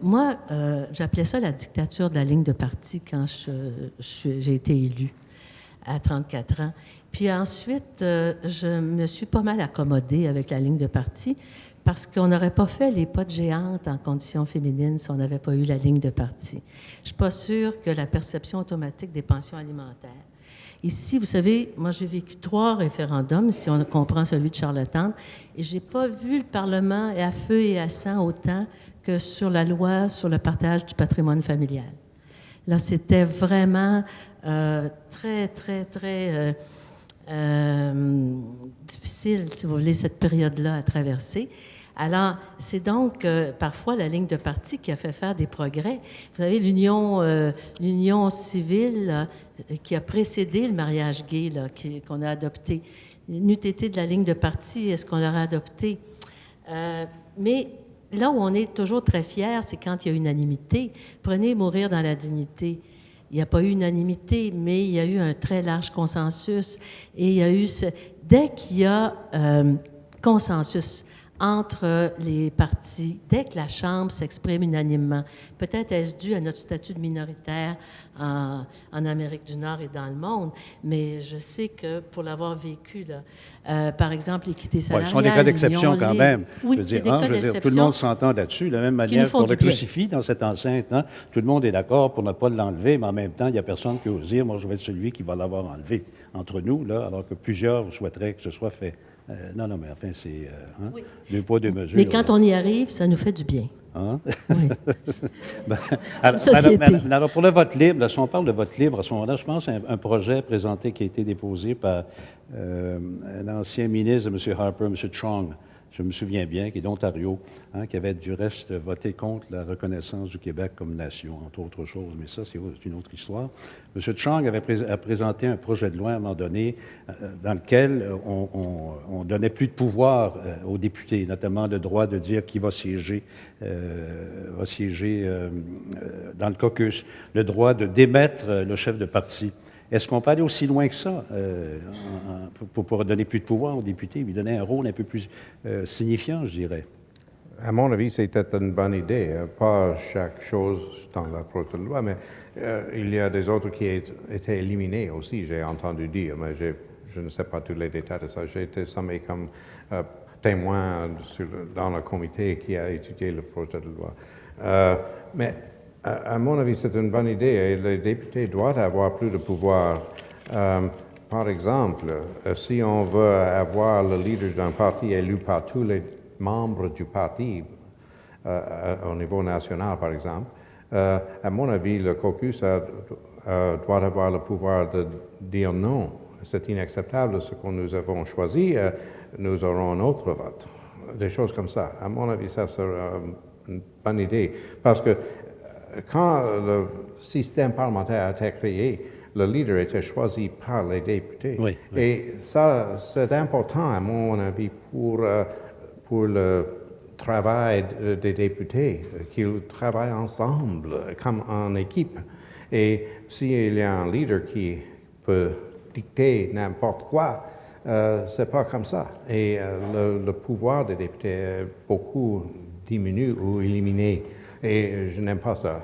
Moi, j'appelais ça la dictature de la ligne de parti quand j'ai été élue à 34 ans. Puis ensuite, je me suis pas mal accommodée avec la ligne de parti parce qu'on n'aurait pas fait les pas de géante en conditions féminines si on n'avait pas eu la ligne de parti. Je ne suis pas sûre que la perception automatique des pensions alimentaires. Ici, vous savez, moi, j'ai vécu 3 référendums, si on comprend celui de Charlottetown, et je n'ai pas vu le Parlement à feu et à sang autant que sur la loi sur le partage du patrimoine familial. Là, c'était vraiment très, très, très difficile, si vous voulez, cette période-là à traverser. Alors, c'est donc parfois la ligne de parti qui a fait faire des progrès. Vous savez, l'union civile qui a précédé le mariage gay, qu'on a adopté, n'eût été de la ligne de parti, est-ce qu'on l'aurait adopté? Mais là où on est toujours très fiers, c'est quand il y a unanimité. Prenez Mourir dans la dignité. Il n'y a pas eu unanimité, mais il y a eu un très large consensus. Et il y a eu... Dès qu'il y a consensus entre les partis, dès que la Chambre s'exprime unanimement, peut-être est-ce dû à notre statut de minoritaire en Amérique du Nord et dans le monde, mais je sais que pour l'avoir vécu, là, par exemple, l'équité salariale... Ce sont des cas d'exception quand même. Oui, c'est des cas d'exception. Tout le monde s'entend là-dessus, de la même manière qu'on le crucifie dans cette enceinte. Hein? Tout le monde est d'accord pour ne pas l'enlever, mais en même temps, il n'y a personne qui ose dire « moi, je vais être celui qui va l'avoir enlevé » entre nous, là, alors que plusieurs souhaiteraient que ce soit fait. Non, mais enfin, c'est deux poids, deux mesures. Mais quand on y arrive, ça nous fait du bien. Hein? Oui. Alors, pour le vote libre, là, si on parle de vote libre, à ce moment-là, je pense à un projet présenté qui a été déposé par un ancien ministre de M. Harper, M. Chong, je me souviens bien, qui est d'Ontario, qui avait du reste voté contre la reconnaissance du Québec comme nation, entre autres choses, mais ça, c'est une autre histoire. M. Chong a présenté un projet de loi à un moment donné dans lequel on donnait plus de pouvoir aux députés, notamment le droit de dire qui va siéger dans le caucus, le droit de démettre le chef de parti. Est-ce qu'on peut aller aussi loin que ça pour donner plus de pouvoir aux députés, lui donner un rôle un peu plus signifiant, je dirais? À mon avis, c'était une bonne idée. Pas chaque chose dans la projet de loi, mais il y a des autres qui étaient éliminés aussi, j'ai entendu dire, mais je ne sais pas tous les détails de ça. J'ai été sommé comme témoin dans le comité qui a étudié le projet de loi. Mais à mon avis, c'est une bonne idée et les députés doivent avoir plus de pouvoir. Par exemple, si on veut avoir le leader d'un parti élu par tous les membres du parti, au niveau national, par exemple, à mon avis, le caucus doit avoir le pouvoir de dire non. C'est inacceptable ce que nous avons choisi, nous aurons un autre vote. Des choses comme ça. À mon avis, ça sera une bonne idée. Parce que quand le système parlementaire a été créé, le leader était choisi par les députés. Oui. Et ça, c'est important, à mon avis, pour le travail des députés, qu'ils travaillent ensemble, comme en équipe. Et s'il y a un leader qui peut dicter n'importe quoi, c'est pas comme ça. Et le pouvoir des députés est beaucoup diminué ou éliminé. Et je n'aime pas ça.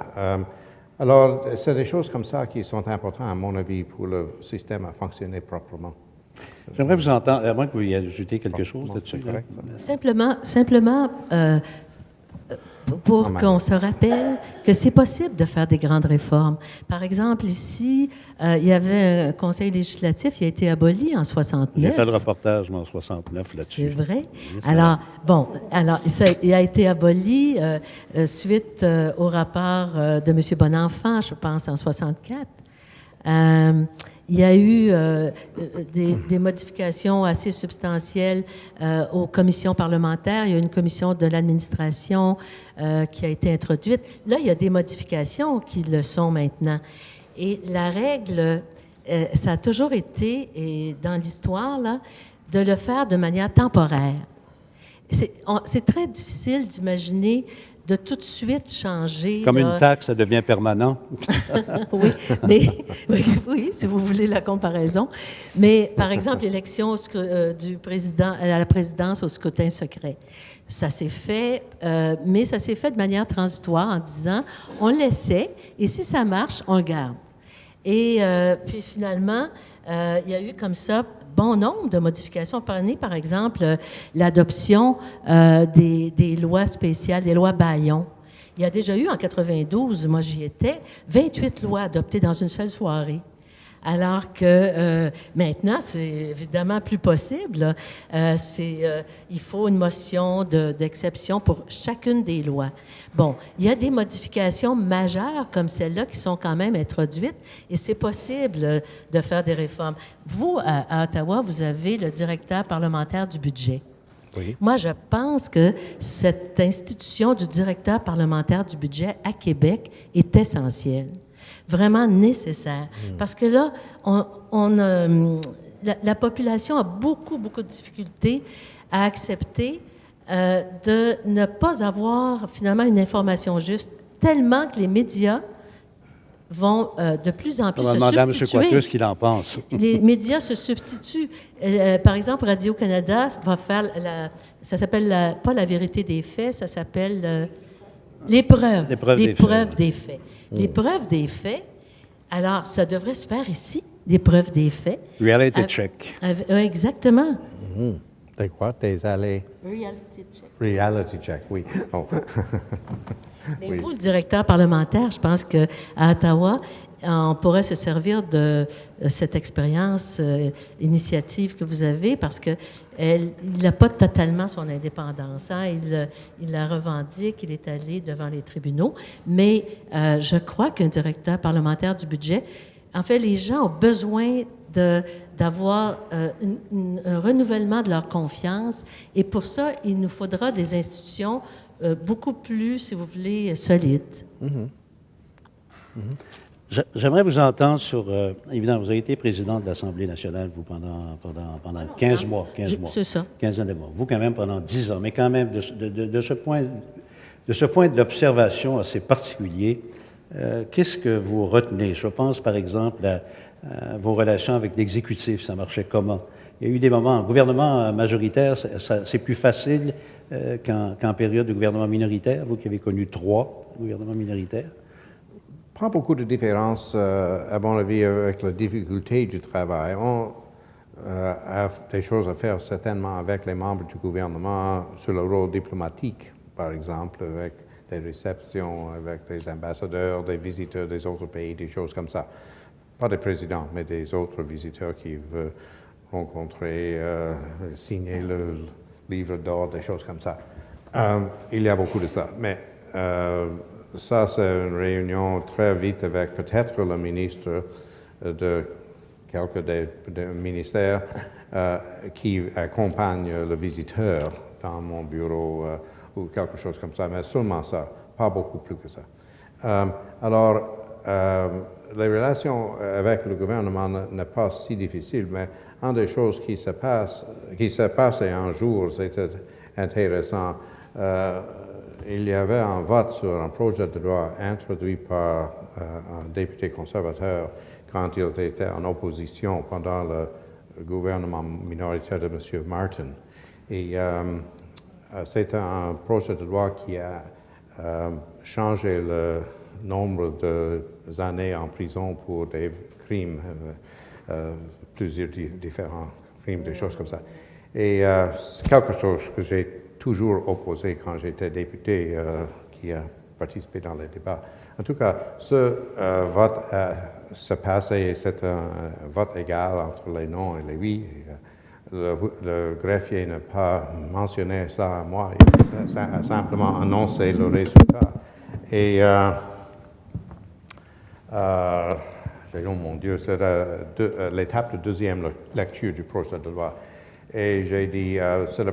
Alors, c'est des choses comme ça qui sont importantes, à mon avis, pour le système à fonctionner proprement. J'aimerais vous entendre, à moins que vous y ajoutiez quelque chose là-dessus. Simplement pour qu'on se rappelle que c'est possible de faire des grandes réformes. Par exemple, ici, il y avait un conseil législatif qui a été aboli en 69. J'ai fait le reportage en 69 là-dessus. C'est vrai. Alors, il a été aboli suite au rapport de M. Bonenfant, je pense, en 64. Il y a eu des modifications assez substantielles aux commissions parlementaires. Il y a une commission de l'administration qui a été introduite. Là, il y a des modifications qui le sont maintenant. Et la règle, ça a toujours été, et dans l'histoire, là, de le faire de manière temporaire. C'est très difficile d'imaginer de tout de suite changer. Comme là. une taxe, ça devient permanent. Oui, mais oui, si vous voulez la comparaison. Mais par exemple, l'élection du président à la présidence au scrutin secret, ça s'est fait, mais ça s'est fait de manière transitoire en disant on l'essaie et si ça marche, on le garde. Et puis finalement, il y a eu comme ça bon nombre de modifications. Par exemple, l'adoption des lois spéciales, des lois Bayon. Il y a déjà eu en 92, moi j'y étais, 28 lois adoptées dans une seule soirée. Alors que maintenant, c'est évidemment plus possible. Il faut une motion d'exception pour chacune des lois. Bon, il y a des modifications majeures comme celles-là qui sont quand même introduites et c'est possible de faire des réformes. Vous, à Ottawa, vous avez le directeur parlementaire du budget. Oui. Moi, je pense que cette institution du directeur parlementaire du budget à Québec est essentielle, vraiment nécessaire. Parce que là, la population a beaucoup de difficultés à accepter de ne pas avoir finalement une information juste, tellement que les médias vont de plus en plus se Madame, M. substituer. Coitus, ce qu'il en pense. Les médias se substituent. Par exemple, Radio-Canada va faire ça s'appelle pas la vérité des faits, ça s'appelle l'épreuve des faits. L'épreuve des faits, alors ça devrait se faire ici, l'épreuve des faits. Reality check. Exactement. C'est quoi, tes allées? Reality check. Reality check, oui. Oh. Mais vous, le directeur parlementaire, je pense qu'à Ottawa, on pourrait se servir de cette expérience initiative que vous avez parce qu'il n'a pas totalement son indépendance. Hein? Il la revendique, il est allé devant les tribunaux. Mais je crois qu'un directeur parlementaire du budget, en fait, les gens ont besoin d'avoir un renouvellement de leur confiance. Et pour ça, il nous faudra des institutions beaucoup plus, si vous voulez, solides. J'aimerais vous entendre sur... évidemment, vous avez été président de l'Assemblée nationale, vous, pendant 15 mois. C'est ça. 15 ans de mois. Vous, quand même, pendant 10 ans. Mais quand même, de ce point de l'observation assez particulier, qu'est-ce que vous retenez? Je pense, par exemple, à vos relations avec l'exécutif. Ça marchait comment? Il y a eu des moments... En gouvernement majoritaire, c'est plus facile qu'en période de gouvernement minoritaire. Vous qui avez connu 3 gouvernements minoritaires. Pas beaucoup de différence, à mon avis, avec la difficulté du travail. On a des choses à faire certainement avec les membres du gouvernement sur le rôle diplomatique, par exemple, avec des réceptions, avec des ambassadeurs, des visiteurs des autres pays, des choses comme ça. Pas des présidents, mais des autres visiteurs qui veulent rencontrer, signer le livre d'or, des choses comme ça. Il y a beaucoup de ça. Mais ça, c'est une réunion très vite avec peut-être le ministre de quelques des ministères qui accompagne le visiteur dans mon bureau ou quelque chose comme ça, mais seulement ça, pas beaucoup plus que ça. Alors, les relations avec le gouvernement n'est pas si difficile, mais une des choses qui s'est passée un jour, c'était intéressant. Il y avait un vote sur un projet de loi introduit par un député conservateur quand il était en opposition pendant le gouvernement minoritaire de M. Martin. Et c'est un projet de loi qui a changé le nombre d'années en prison pour des crimes, plusieurs différents crimes, des choses comme ça. Et c'est quelque chose que j'ai toujours opposé quand j'étais député qui a participé dans les débats. En tout cas, ce vote s'est passé, c'est un vote égal entre les non et les oui. Le greffier n'a pas mentionné ça à moi, il a simplement annoncé le résultat. Et, oh mon Dieu, c'est l'étape de deuxième lecture du projet de loi. Et j'ai dit, c'est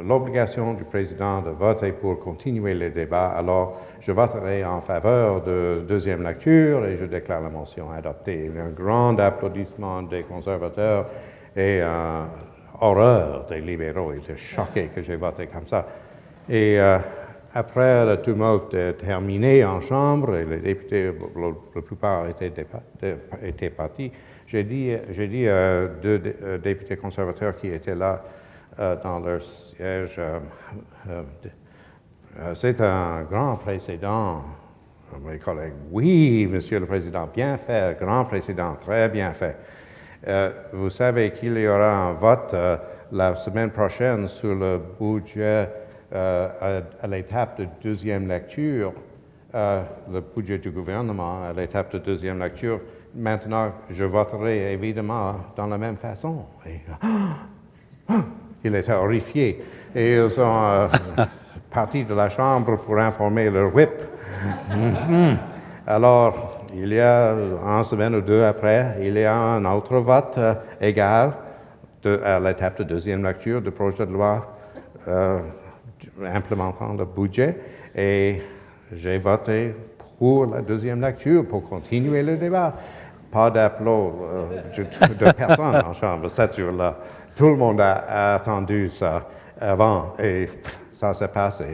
l'obligation du président de voter pour continuer les débats, alors je voterai en faveur de deuxième lecture et je déclare la motion adoptée. Il y a eu un grand applaudissement des conservateurs et horreur des libéraux. Ils étaient choqués que j'ai voté comme ça. Et après le tumulte terminé en Chambre, et les députés, la plupart étaient partis, j'ai dit deux députés conservateurs qui étaient là dans leur siège, c'est un grand précédent, mes collègues. Oui, Monsieur le Président, bien fait, grand précédent, très bien fait. Vous savez qu'il y aura un vote la semaine prochaine sur le budget à l'étape de deuxième lecture, le budget du gouvernement à l'étape de deuxième lecture. Maintenant, je voterai évidemment dans la même façon. Et, il était horrifié. Et ils sont partis de la Chambre pour informer leur whip. Alors, il y a une semaine ou deux après, il y a un autre vote égal à l'étape de deuxième lecture du projet de loi implémentant le budget. Et j'ai voté pour la deuxième lecture pour continuer le débat. Pas d'applaudissements de personne en Chambre cette jour-là. Tout le monde a attendu ça avant et ça s'est passé.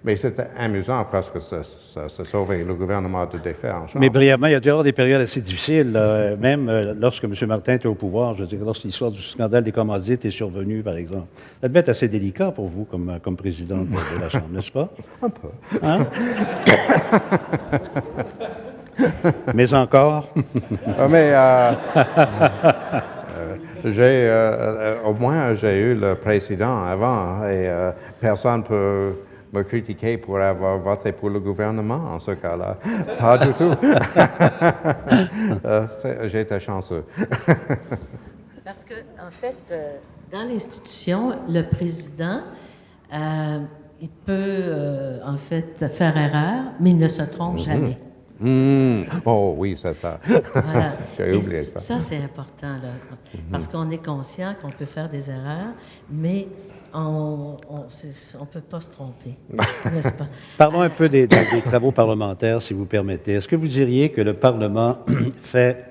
Mais c'était amusant parce que ça sauvait le gouvernement de défaire en Chambre. Mais brièvement, il y a dû y avoir des périodes assez difficiles, même lorsque M. Martin était au pouvoir. Je veux dire, lorsque l'histoire du scandale des commandites est survenue, par exemple. Ça devait être assez délicat pour vous comme président de la Chambre, n'est-ce pas? Un peu. Hein? Mais encore? Mais au moins, j'ai eu le président avant et personne ne peut me critiquer pour avoir voté pour le gouvernement en ce cas-là. Pas du tout. J'étais chanceux. Parce que, en fait, dans l'institution, le président, il peut, en fait, faire erreur, mais il ne se trompe jamais. Oh oui, c'est ça. Voilà. J'ai oublié ça. Ça, c'est important, là, parce qu'on est conscient qu'on peut faire des erreurs, mais on ne peut pas se tromper, n'est-ce pas? Parlons un peu des travaux parlementaires, si vous permettez. Est-ce que vous diriez que le Parlement fait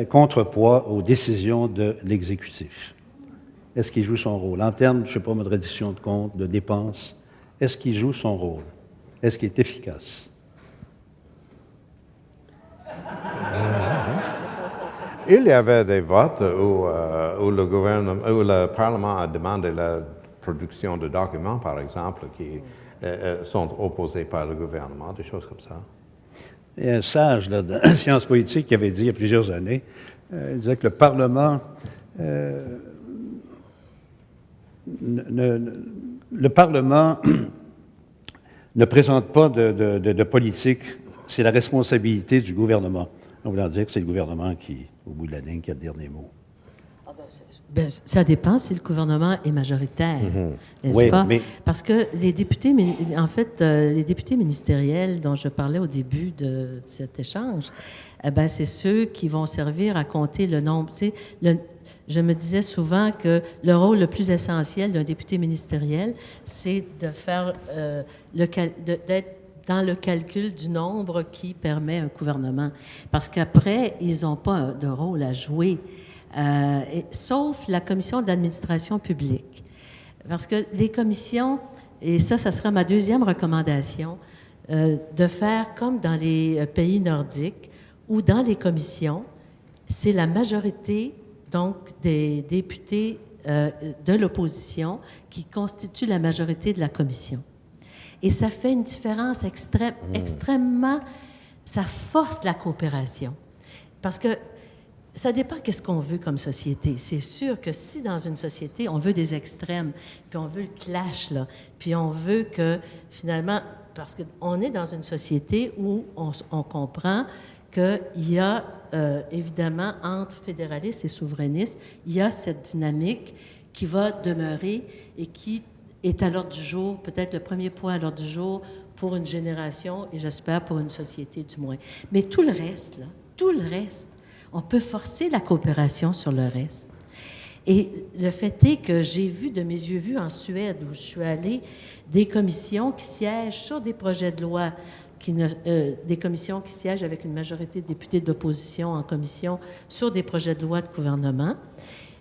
contrepoids aux décisions de l'exécutif? Est-ce qu'il joue son rôle? En termes, je ne sais pas, de reddition de comptes, de dépenses, est-ce qu'il joue son rôle? Est-ce qu'il est efficace? Il y avait des votes où le Parlement a demandé la production de documents, par exemple, qui sont opposés par le gouvernement, des choses comme ça. Il y a un sage là, de sciences politiques qui avait dit il y a plusieurs années, il disait que le Parlement, ne présente pas de politique, c'est la responsabilité du gouvernement. On voulait dire que c'est le gouvernement qui, au bout de la ligne, qui a le dernier mot. Ben, ça dépend si le gouvernement est majoritaire, n'est-ce Oui, pas? mais... Parce que les députés, en fait, les députés ministériels dont je parlais au début de cet échange, ben, c'est ceux qui vont servir à compter le nombre. Tu sais, je me disais souvent que le rôle le plus essentiel d'un député ministériel, c'est de faire d'être dans le calcul du nombre qui permet un gouvernement. Parce qu'après, ils n'ont pas de rôle à jouer. Sauf la commission d'administration publique. Parce que les commissions, et ça sera ma deuxième recommandation, de faire comme dans les pays nordiques, où dans les commissions, c'est la majorité, donc, des députés de l'opposition qui constituent la majorité de la commission. Et ça fait une différence extrêmement... Ça force la coopération. Parce que ça dépend qu'est-ce qu'on veut comme société. C'est sûr que si dans une société, on veut des extrêmes, puis on veut le clash, là, puis on veut que, finalement, parce qu'on est dans une société où on comprend qu'il y a, évidemment, entre fédéralistes et souverainistes, il y a cette dynamique qui va demeurer et qui est à l'ordre du jour, peut-être le premier point à l'ordre du jour pour une génération et j'espère pour une société du moins. Mais tout le reste, là, tout le reste, on peut forcer la coopération sur le reste. Et le fait est que j'ai vu de mes yeux vus en Suède, où je suis allée, des commissions qui siègent sur des projets de loi, des commissions qui siègent avec une majorité de députés de l'opposition en commission sur des projets de loi de gouvernement.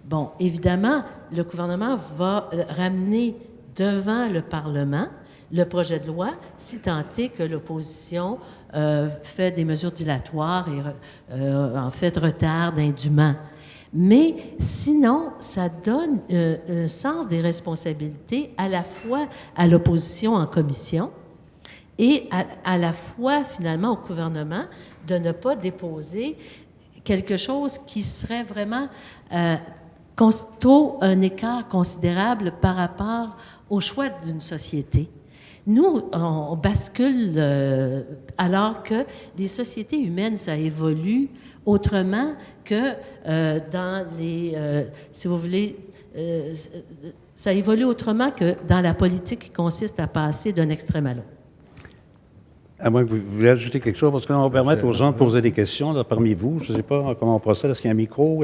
Bon, évidemment, le gouvernement va ramener devant le Parlement le projet de loi, si tant est que l'opposition fait des mesures dilatoires et, en fait, retarde indûment. Mais sinon, ça donne un sens des responsabilités à la fois à l'opposition en commission et à la fois, finalement, au gouvernement de ne pas déposer quelque chose qui serait vraiment un écart considérable par rapport au choix d'une société. Nous, on bascule alors que les sociétés humaines, ça évolue autrement que dans les... si vous voulez, ça évolue autrement que dans la politique qui consiste à passer d'un extrême à l'autre. À moins que vous voulez ajouter quelque chose, parce que là, on va permettre aux gens de poser des questions là, parmi vous. Je ne sais pas comment on procède. Est-ce qu'il y a un micro?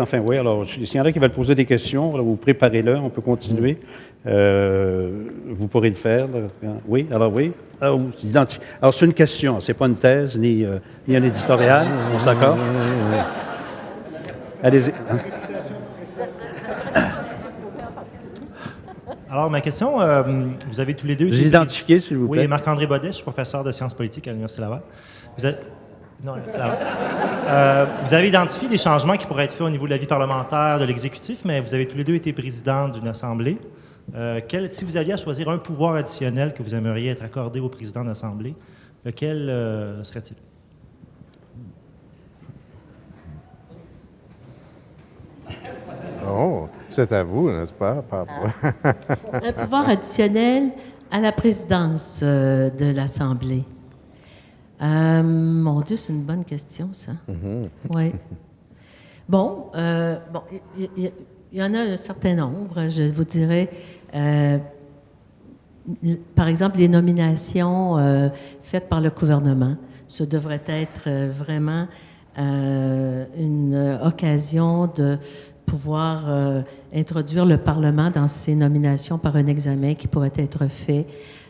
Enfin, oui, alors, s'il y en a qui veulent poser des questions, là, vous préparez-le, on peut continuer. Vous pourrez le faire. Là. Oui, alors oui. Alors, c'est une question, c'est pas une thèse, ni un éditorial, on s'accorde? Allez-y. Alors, ma question, vous avez tous les deux... Vous identifiez, s'il vous plaît. Oui, Marc-André Baudet, je suis professeur de sciences politiques à l'Université Laval. Non, l'Université Laval. Vous avez identifié des changements qui pourraient être faits au niveau de la vie parlementaire, de l'exécutif, mais vous avez tous les deux été président d'une assemblée. Si vous aviez à choisir un pouvoir additionnel que vous aimeriez être accordé au président de l'Assemblée, lequel serait-il? Oh, c'est à vous, n'est-ce pas? Un pouvoir additionnel à la présidence de l'Assemblée. Mon Dieu, c'est une bonne question, ça. Oui. Bon, il y en a un certain nombre, je vous dirais. Par exemple, les nominations faites par le gouvernement. Ce devrait être vraiment une occasion de pouvoir introduire le Parlement dans ces nominations par un examen qui pourrait être fait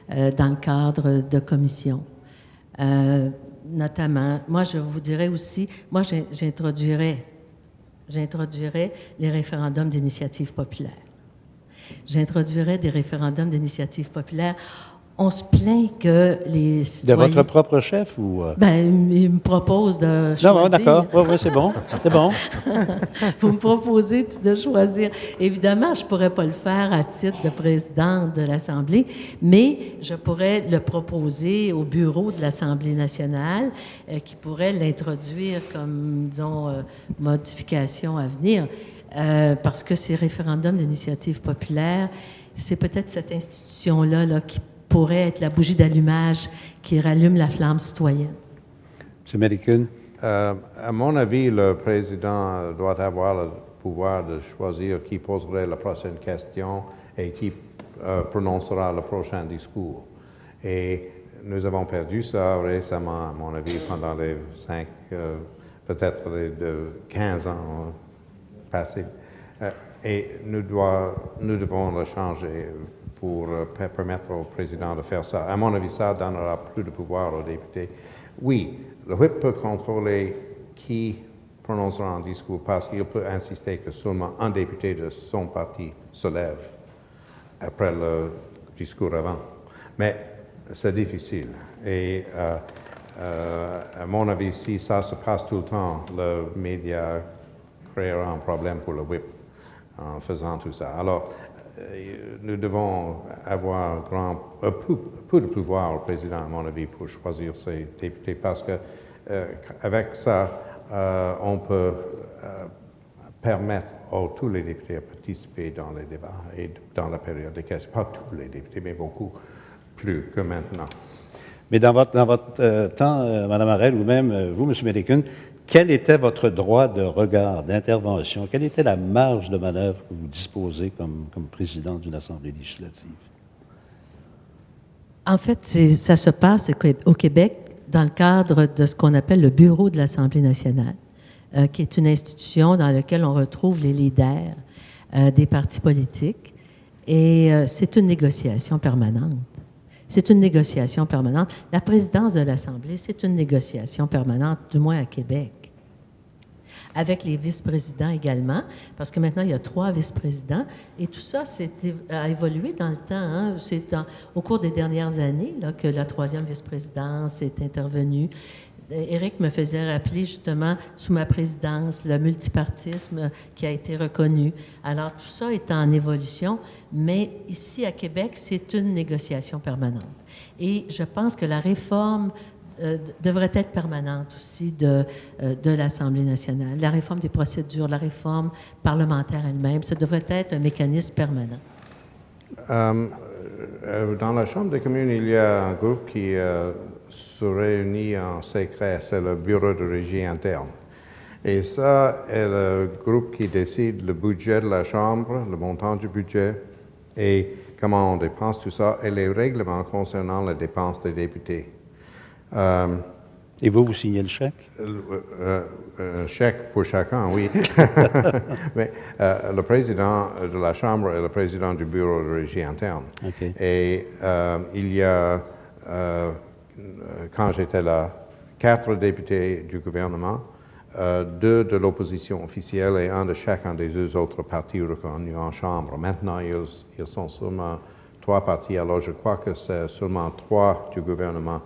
dans le cadre de commissions. Notamment, moi, je vous dirais aussi, moi, j'introduirais les référendums d'initiative populaire. J'introduirais des référendums d'initiative populaire. On se plaint que les citoyens... De votre propre chef ou... Ben, il me propose de choisir. Non, d'accord. Oui, c'est bon. C'est bon. Vous me proposez de choisir. Évidemment, je ne pourrais pas le faire à titre de présidente de l'Assemblée, mais je pourrais le proposer au bureau de l'Assemblée nationale qui pourrait l'introduire comme, disons, modification à venir. Parce que ces référendums d'initiative populaire, c'est peut-être cette institution-là là, qui pourrait être la bougie d'allumage qui rallume la flamme citoyenne. M. Médicune? À mon avis, le président doit avoir le pouvoir de choisir qui poserait la prochaine question et qui prononcera le prochain discours. Et nous avons perdu ça récemment, à mon avis, pendant les peut-être les 15 ans passés. Et nous devons le changer pour permettre au président de faire ça. À mon avis, ça donnera plus de pouvoir aux députés. Oui, le whip peut contrôler qui prononcera un discours parce qu'il peut insister que seulement un député de son parti se lève après le discours avant. Mais c'est difficile. Et à mon avis, si ça se passe tout le temps, le média créera un problème pour le whip en faisant tout ça. Alors, nous devons avoir peu de pouvoir au président, à mon avis, pour choisir ses députés, parce que avec ça, on peut permettre à tous les députés à participer dans les débats et dans la période des questions. Pas tous les députés, mais beaucoup plus que maintenant. Mais dans votre temps, Mme Harel, ou même vous, M. Médicune, quel était votre droit de regard, d'intervention? Quelle était la marge de manœuvre que vous disposez comme président d'une Assemblée législative? En fait, ça se passe au Québec dans le cadre de ce qu'on appelle le Bureau de l'Assemblée nationale, qui est une institution dans laquelle on retrouve les leaders des partis politiques. Et c'est une négociation permanente. C'est une négociation permanente. La présidence de l'Assemblée, c'est une négociation permanente, du moins à Québec. avec les vice-présidents également, parce que maintenant, il y a 3 vice-présidents, et tout ça a évolué dans le temps. Hein. C'est au cours des dernières années là, que la 3e vice-présidence est intervenue. Éric me faisait rappeler justement, sous ma présidence, le multipartisme qui a été reconnu. Alors, tout ça est en évolution, mais ici, à Québec, c'est une négociation permanente. Et je pense que la réforme devrait être permanente aussi de l'Assemblée nationale. La réforme des procédures, la réforme parlementaire elle-même, ça devrait être un mécanisme permanent. Dans la Chambre des communes, il y a un groupe qui se réunit en secret, c'est le bureau de régie interne. Et ça est le groupe qui décide le budget de la Chambre, le montant du budget et comment on dépense tout ça, et les règlements concernant les dépenses des députés. Et vous signez le chèque? Un chèque pour chacun, oui. Mais le président de la Chambre est le président du bureau de régie interne. Okay. Et il y a, quand j'étais là, 4 députés du gouvernement, 2 de l'opposition officielle et 1 de chacun des 2 autres partis reconnus en Chambre. Maintenant, ils sont seulement 3 partis, alors je crois que c'est seulement 3 du gouvernement,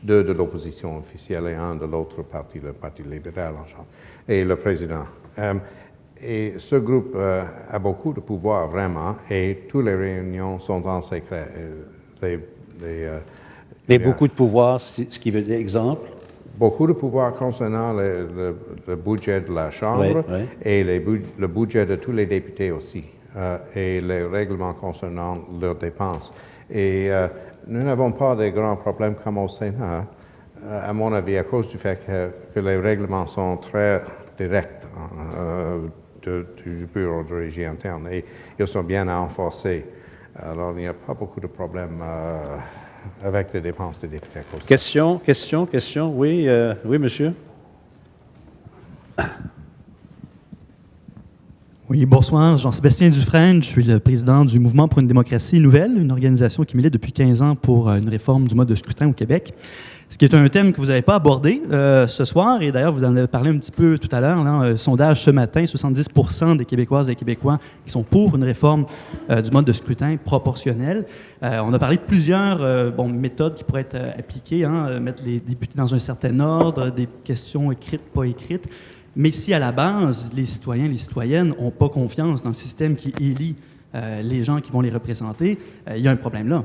2 de l'opposition officielle et 1 de l'autre parti, le Parti libéral en Chambre, et le président. Et ce groupe a beaucoup de pouvoir, vraiment, et toutes les réunions sont en secret. Mais beaucoup de pouvoir, ce qui veut dire, exemple? Beaucoup de pouvoir concernant le budget de la Chambre et le budget de tous les députés aussi, et les règlements concernant leurs dépenses. Et nous n'avons pas de grands problèmes comme au Sénat, à mon avis, à cause du fait que les règlements sont très directs du bureau de régie interne et ils sont bien renforcés. Alors, il n'y a pas beaucoup de problèmes avec les dépenses des députés. Question. Oui, oui, monsieur. Oui, bonsoir. Jean-Sébastien Dufresne, je suis le président du Mouvement pour une démocratie nouvelle, une organisation qui milite depuis 15 ans pour une réforme du mode de scrutin au Québec. Ce qui est un thème que vous n'avez pas abordé ce soir, et d'ailleurs, vous en avez parlé un petit peu tout à l'heure. Un sondage ce matin, 70% des Québécoises et Québécois qui sont pour une réforme du mode de scrutin proportionnel. On a parlé de plusieurs méthodes qui pourraient être appliquées, mettre les députés dans un certain ordre, des questions écrites, pas écrites. Mais si à la base, les citoyens, les citoyennes n'ont pas confiance dans le système qui élit les gens qui vont les représenter, il y a un problème là,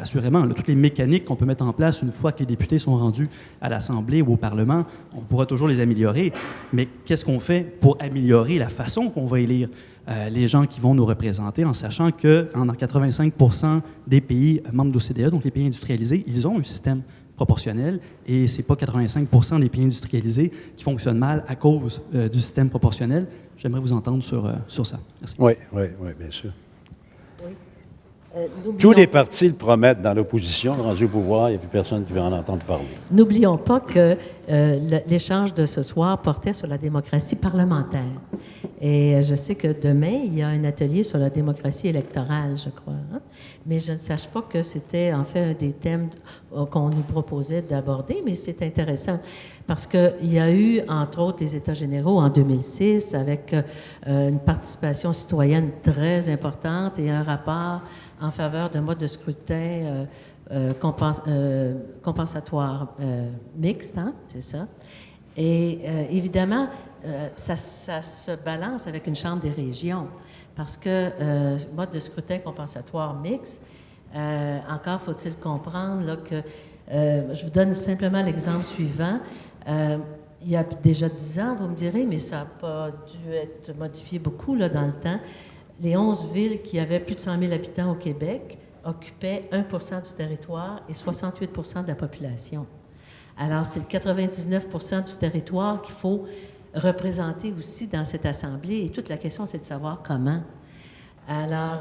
assurément. Là, toutes les mécaniques qu'on peut mettre en place une fois que les députés sont rendus à l'Assemblée ou au Parlement, on pourra toujours les améliorer. Mais qu'est-ce qu'on fait pour améliorer la façon qu'on va élire les gens qui vont nous représenter, en sachant que dans 85% des pays membres de l'OCDE, donc les pays industrialisés, ils ont un système proportionnel, et ce n'est pas 85% des pays industrialisés qui fonctionnent mal à cause du système proportionnel. J'aimerais vous entendre sur ça. Merci. Oui, bien sûr. Tous les partis le promettent dans l'opposition, rendu au pouvoir, il n'y a plus personne qui veut en entendre parler. N'oublions pas que l'échange de ce soir portait sur la démocratie parlementaire. Et je sais que demain, il y a un atelier sur la démocratie électorale, je crois. Mais je ne sache pas que c'était en fait un des thèmes qu'on nous proposait d'aborder, mais c'est intéressant parce qu'il y a eu, entre autres, les États généraux en 2006 avec une participation citoyenne très importante et un rapport en faveur d'un mode de scrutin compensatoire mixte, c'est ça. Et évidemment, ça se balance avec une Chambre des régions parce que mode de scrutin compensatoire mixte, encore faut-il comprendre là, que, je vous donne simplement l'exemple suivant. Il y a déjà 10 ans, vous me direz, mais ça n'a pas dû être modifié beaucoup là, dans le temps. Les 11 villes qui avaient plus de 100 000 habitants au Québec occupaient 1 % du territoire et 68 % de la population. Alors, c'est le 99 % du territoire qu'il faut représenter aussi dans cette Assemblée. Et toute la question, c'est de savoir comment. Alors,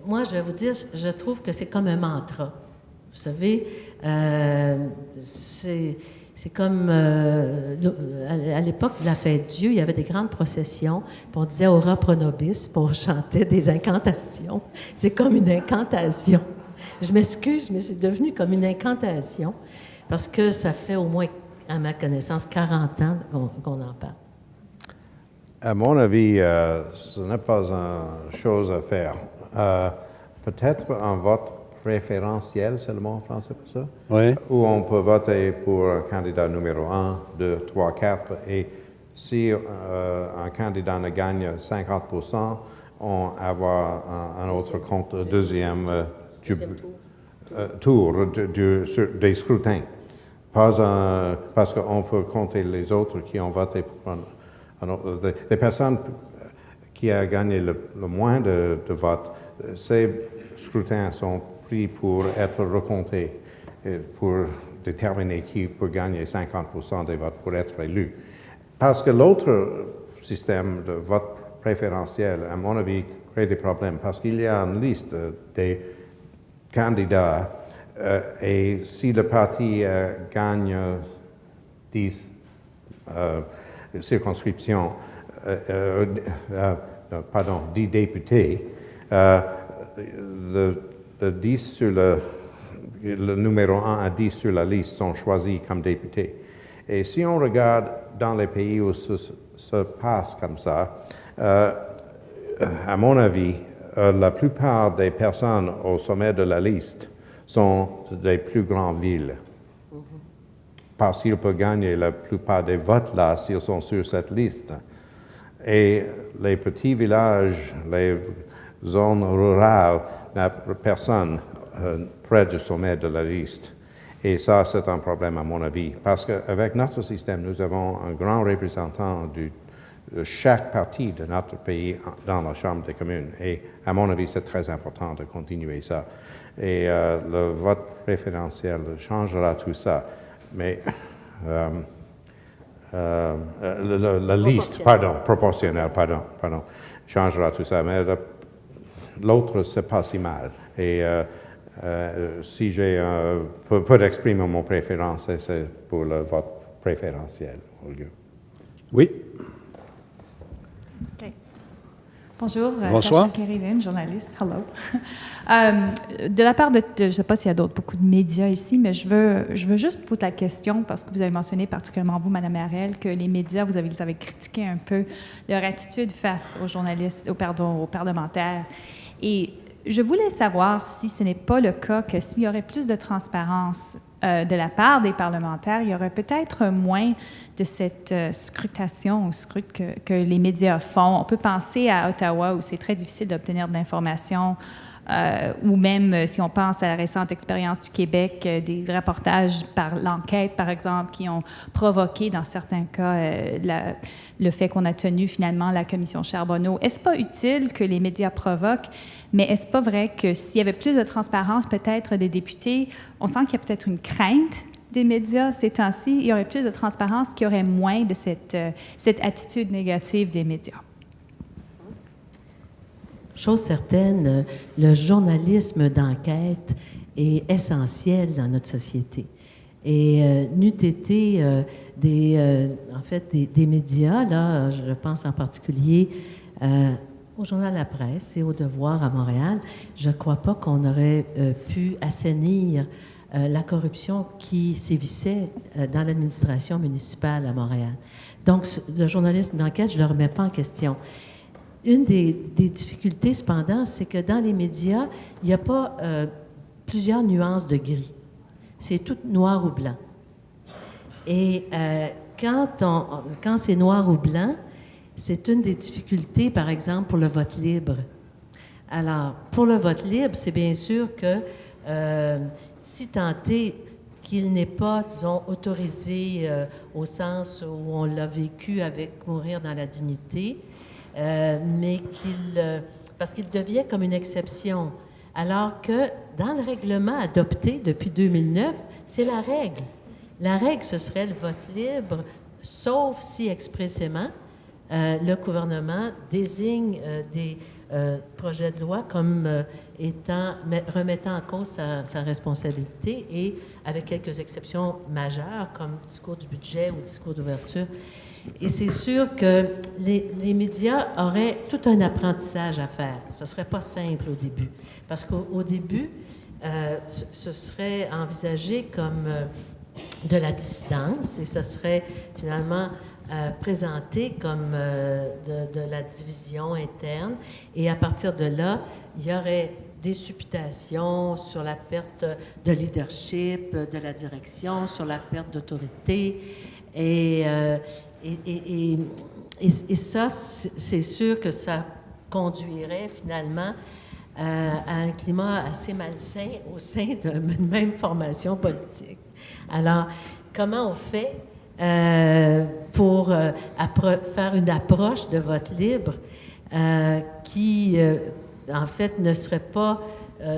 moi, je vais vous dire, je trouve que c'est comme un mantra. Vous savez, c'est comme à l'époque de la fête Dieu, il y avait des grandes processions, puis on disait Ora pro nobis, puis on chantait des incantations. C'est comme une incantation. Je m'excuse, mais c'est devenu comme une incantation, parce que ça fait au moins à ma connaissance, 40 ans qu'on en parle. À mon avis, ce n'est pas une chose à faire. Peut-être un vote préférentiel, c'est le mot en français pour ça? Oui. Où on peut voter pour un candidat numéro 1, 2, 3, 4, et si un candidat ne gagne 50%, on va avoir un autre compte, deuxième tour des scrutins. Parce qu'on peut compter les autres qui ont voté pour un autre. Des personnes qui ont gagné le moins de votes, ces scrutins sont pris pour être recomptés, pour déterminer qui peut gagner 50% des votes pour être élu. Parce que l'autre système de vote préférentiel, à mon avis, crée des problèmes, parce qu'il y a une liste des candidats, et si le parti gagne 10 circonscriptions, 10 députés, le 10 sur le numéro 1 à 10 sur la liste sont choisis comme députés. Et si on regarde dans les pays où ça se passe comme ça, à mon avis, la plupart des personnes au sommet de la liste sont des plus grandes villes. Parce qu'ils peuvent gagner la plupart des votes là s'ils sont sur cette liste. Et les petits villages, les zones rurales, n'a personne près du sommet de la liste. Et ça, c'est un problème à mon avis. Parce qu'avec notre système, nous avons un grand représentant de chaque parti de notre pays dans la Chambre des communes. Et à mon avis, c'est très important de continuer ça. Et le vote préférentiel changera tout ça. Mais la liste, proportionnelle, changera tout ça. Mais l'autre, c'est pas si mal. Et si j'ai peut exprimer mon préférence, c'est pour le vote préférentiel au lieu. Oui. Okay. Bonjour, Bonsoir. Tasha Kerry-Lynn, journaliste. Hello. De la part je ne sais pas s'il y a beaucoup de médias ici, mais je veux juste poser la question parce que vous avez mentionné particulièrement vous, Mme Harel, que les médias, vous avez critiqué un peu leur attitude face aux journalistes, aux parlementaires. Et je voulais savoir si ce n'est pas le cas que s'il y aurait plus de transparence de la part des parlementaires, il y aurait peut-être moins de cette scrutation ou scrute que les médias font. On peut penser à Ottawa où c'est très difficile d'obtenir de l'information, ou même si on pense à la récente expérience du Québec, des reportages par l'enquête, par exemple, qui ont provoqué, dans certains cas, le fait qu'on a tenu finalement la commission Charbonneau. Est-ce pas utile que les médias provoquent, mais est-ce pas vrai que s'il y avait plus de transparence, peut-être des députés, on sent qu'il y a peut-être une crainte des médias ces temps-ci, il y aurait plus de transparence, qu'il y aurait moins de cette attitude négative des médias? Chose certaine, le journalisme d'enquête est essentiel dans notre société. Et n'eût été des médias, là, je pense en particulier au Journal La Presse et au Devoir à Montréal, je ne crois pas qu'on aurait pu assainir la corruption qui sévissait dans l'administration municipale à Montréal. Donc, le journalisme d'enquête, je ne le remets pas en question. Une des difficultés, cependant, c'est que dans les médias, il n'y a pas plusieurs nuances de gris. C'est tout noir ou blanc. Et quand c'est noir ou blanc, c'est une des difficultés, par exemple, pour le vote libre. Alors, pour le vote libre, c'est bien sûr que si tant est qu'il n'est pas, disons, autorisé au sens où on l'a vécu avec mourir dans la dignité, mais parce qu'il devient comme une exception, alors que dans le règlement adopté depuis 2009, c'est la règle. La règle, ce serait le vote libre, sauf si expressément le gouvernement désigne des projets de loi comme remettant en cause sa responsabilité et avec quelques exceptions majeures comme discours du budget ou discours d'ouverture. Et c'est sûr que les médias auraient tout un apprentissage à faire. Ce ne serait pas simple au début. Parce qu'au début, ce serait envisagé comme de la dissidence, et ce serait finalement présenté comme de la division interne. Et à partir de là, il y aurait des supputations sur la perte de leadership, de la direction, sur la perte d'autorité. Et ça, c'est sûr que ça conduirait finalement à un climat assez malsain au sein d'une même formation politique. Alors, comment on fait pour faire une approche de vote libre qui, en fait, ne serait pas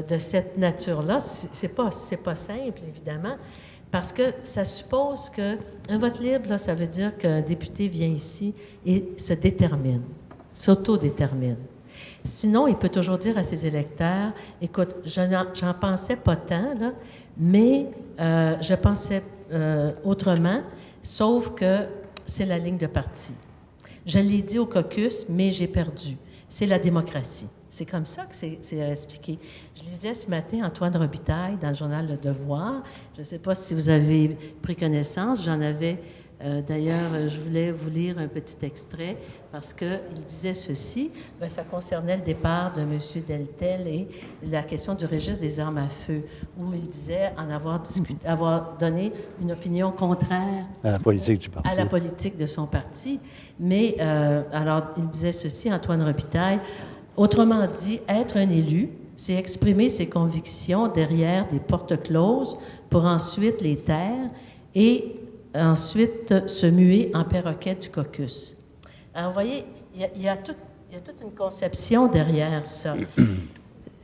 de cette nature-là? C'est pas simple, évidemment, parce que ça suppose qu'un vote libre, là, ça veut dire qu'un député vient ici et se détermine, s'autodétermine. Sinon, il peut toujours dire à ses électeurs, « Écoute, j'en pensais pas tant, là, mais je pensais autrement, sauf que c'est la ligne de parti. Je l'ai dit au caucus, mais j'ai perdu. C'est la démocratie. » C'est comme ça que c'est expliqué. Je lisais ce matin Antoine Robitaille dans le journal Le Devoir. Je ne sais pas si vous avez pris connaissance. J'en avais, d'ailleurs, je voulais vous lire un petit extrait parce qu'il disait ceci. Bien, ça concernait le départ de M. Deltel et la question du registre des armes à feu, où il disait en avoir donné une opinion contraire à la politique du parti. À la politique de son parti. Mais, alors, il disait ceci, Antoine Robitaille. Autrement dit, être un élu, c'est exprimer ses convictions derrière des portes closes pour ensuite les taire et ensuite se muer en perroquet du caucus. Alors, vous voyez, il y a toute une conception derrière ça.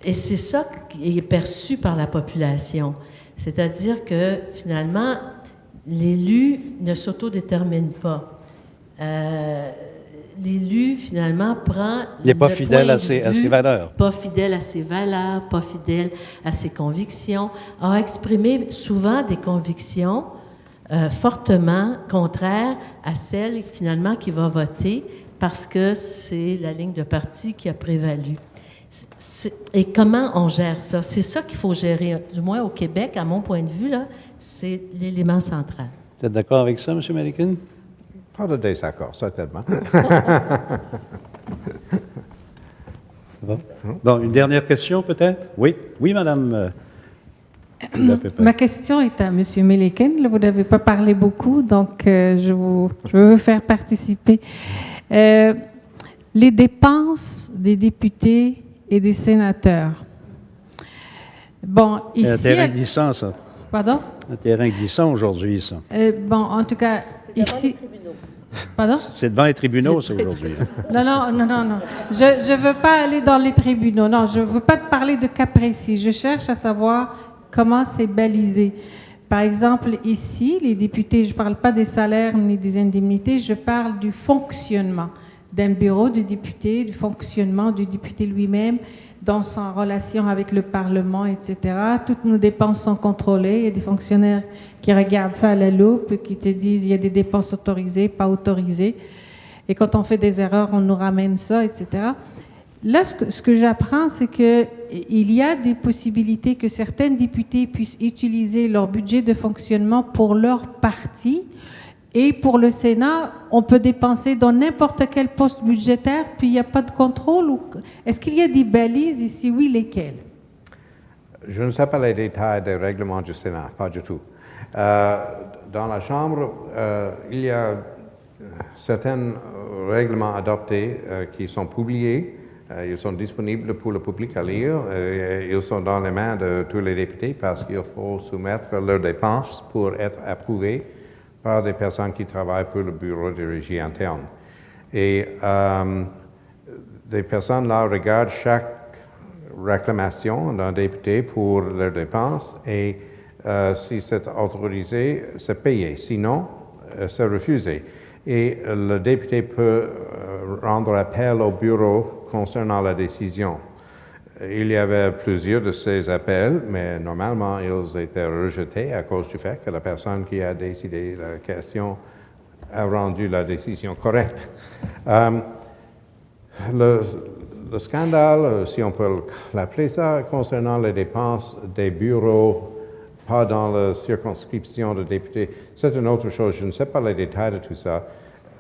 Et c'est ça qui est perçu par la population. C'est-à-dire que, finalement, l'élu ne s'autodétermine pas. L'élu, finalement, prend il n'est pas fidèle à ses valeurs. Pas fidèle à ses valeurs, pas fidèle à ses convictions, a exprimé souvent des convictions fortement contraires à celles, finalement, qu'il va voter parce que c'est la ligne de parti qui a prévalu. Et comment on gère ça? C'est ça qu'il faut gérer, du moins au Québec, à mon point de vue, là, c'est l'élément central. Vous êtes d'accord avec ça, M. Malikin? Pas de désaccord, certainement. Bon, une dernière question peut-être? Oui, Madame. Ma question est à M. Meliken. Vous n'avez pas parlé beaucoup, donc je veux vous faire participer. Les dépenses des députés et des sénateurs. Bon, ici... C'est un terrain glissant, ça. Pardon? Un terrain glissant aujourd'hui, ça. Bon, en tout cas, ici... Pardon? C'est devant les tribunaux, ça, aujourd'hui. Non. Je ne veux pas aller dans les tribunaux. Non, je ne veux pas te parler de cas précis. Je cherche à savoir comment c'est balisé. Par exemple, ici, les députés, je ne parle pas des salaires ni des indemnités, je parle du fonctionnement d'un bureau de député, du fonctionnement du député lui-même, dans sa relation avec le Parlement, etc. Toutes nos dépenses sont contrôlées. Il y a des fonctionnaires qui regardent ça à la loupe, qui te disent il y a des dépenses autorisées, pas autorisées. Et quand on fait des erreurs, on nous ramène ça, etc. Là, ce que j'apprends, c'est qu'il y a des possibilités que certains députés puissent utiliser leur budget de fonctionnement pour leur parti. Et pour le Sénat, on peut dépenser dans n'importe quel poste budgétaire, puis il n'y a pas de contrôle. Est-ce qu'il y a des balises ici? Oui, lesquelles? Je ne sais pas les détails des règlements du Sénat, pas du tout. Dans la Chambre, il y a certains règlements adoptés qui sont publiés. Ils sont disponibles pour le public à lire. Ils sont dans les mains de tous les députés parce qu'il faut soumettre leurs dépenses pour être approuvés par des personnes qui travaillent pour le bureau de régie interne. Et des personnes là regardent chaque réclamation d'un député pour leurs dépenses et si c'est autorisé, c'est payé. Sinon, c'est refusé. Et le député peut rendre appel au bureau concernant la décision. Il y avait plusieurs de ces appels, mais normalement, ils étaient rejetés à cause du fait que la personne qui a décidé la question a rendu la décision correcte. Le scandale, si on peut l'appeler ça, concernant les dépenses des bureaux pas dans la circonscription de députés. C'est une autre chose. Je ne sais pas les détails de tout ça,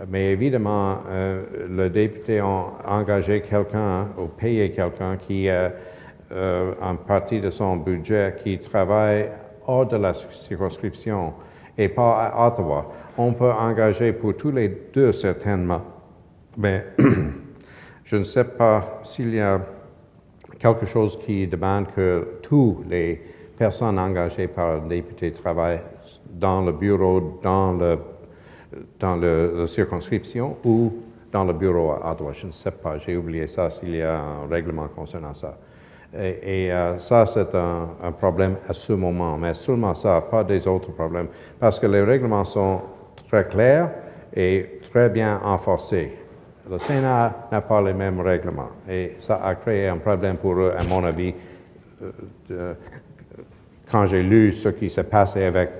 mais évidemment, le député a engagé quelqu'un ou payé quelqu'un qui a une partie de son budget qui travaille hors de la circonscription et pas à Ottawa. On peut engager pour tous les deux certainement, mais je ne sais pas s'il y a quelque chose qui demande que tous les personnes engagées par un député travaillent dans le bureau, dans la circonscription ou dans le bureau à Ottawa. Je ne sais pas, j'ai oublié ça, s'il y a un règlement concernant ça. Et ça, c'est un problème à ce moment, mais seulement ça, pas des autres problèmes, parce que les règlements sont très clairs et très bien enforcés. Le Sénat n'a pas les mêmes règlements et ça a créé un problème pour eux, à mon avis, quand j'ai lu ce qui s'est passé avec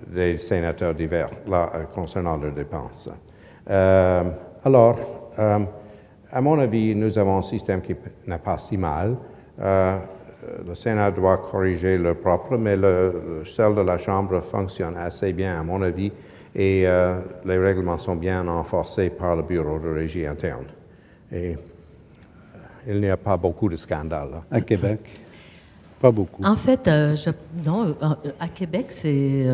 des sénateurs divers là, concernant leurs dépenses. Alors, à mon avis, nous avons un système qui n'est pas si mal. Le Sénat doit corriger le propre, mais celle de la Chambre fonctionne assez bien, à mon avis, et les règlements sont bien renforcés par le bureau de régie interne. Et il n'y a pas beaucoup de scandales. Hein. À Québec? Pas beaucoup. En fait, à Québec, c'est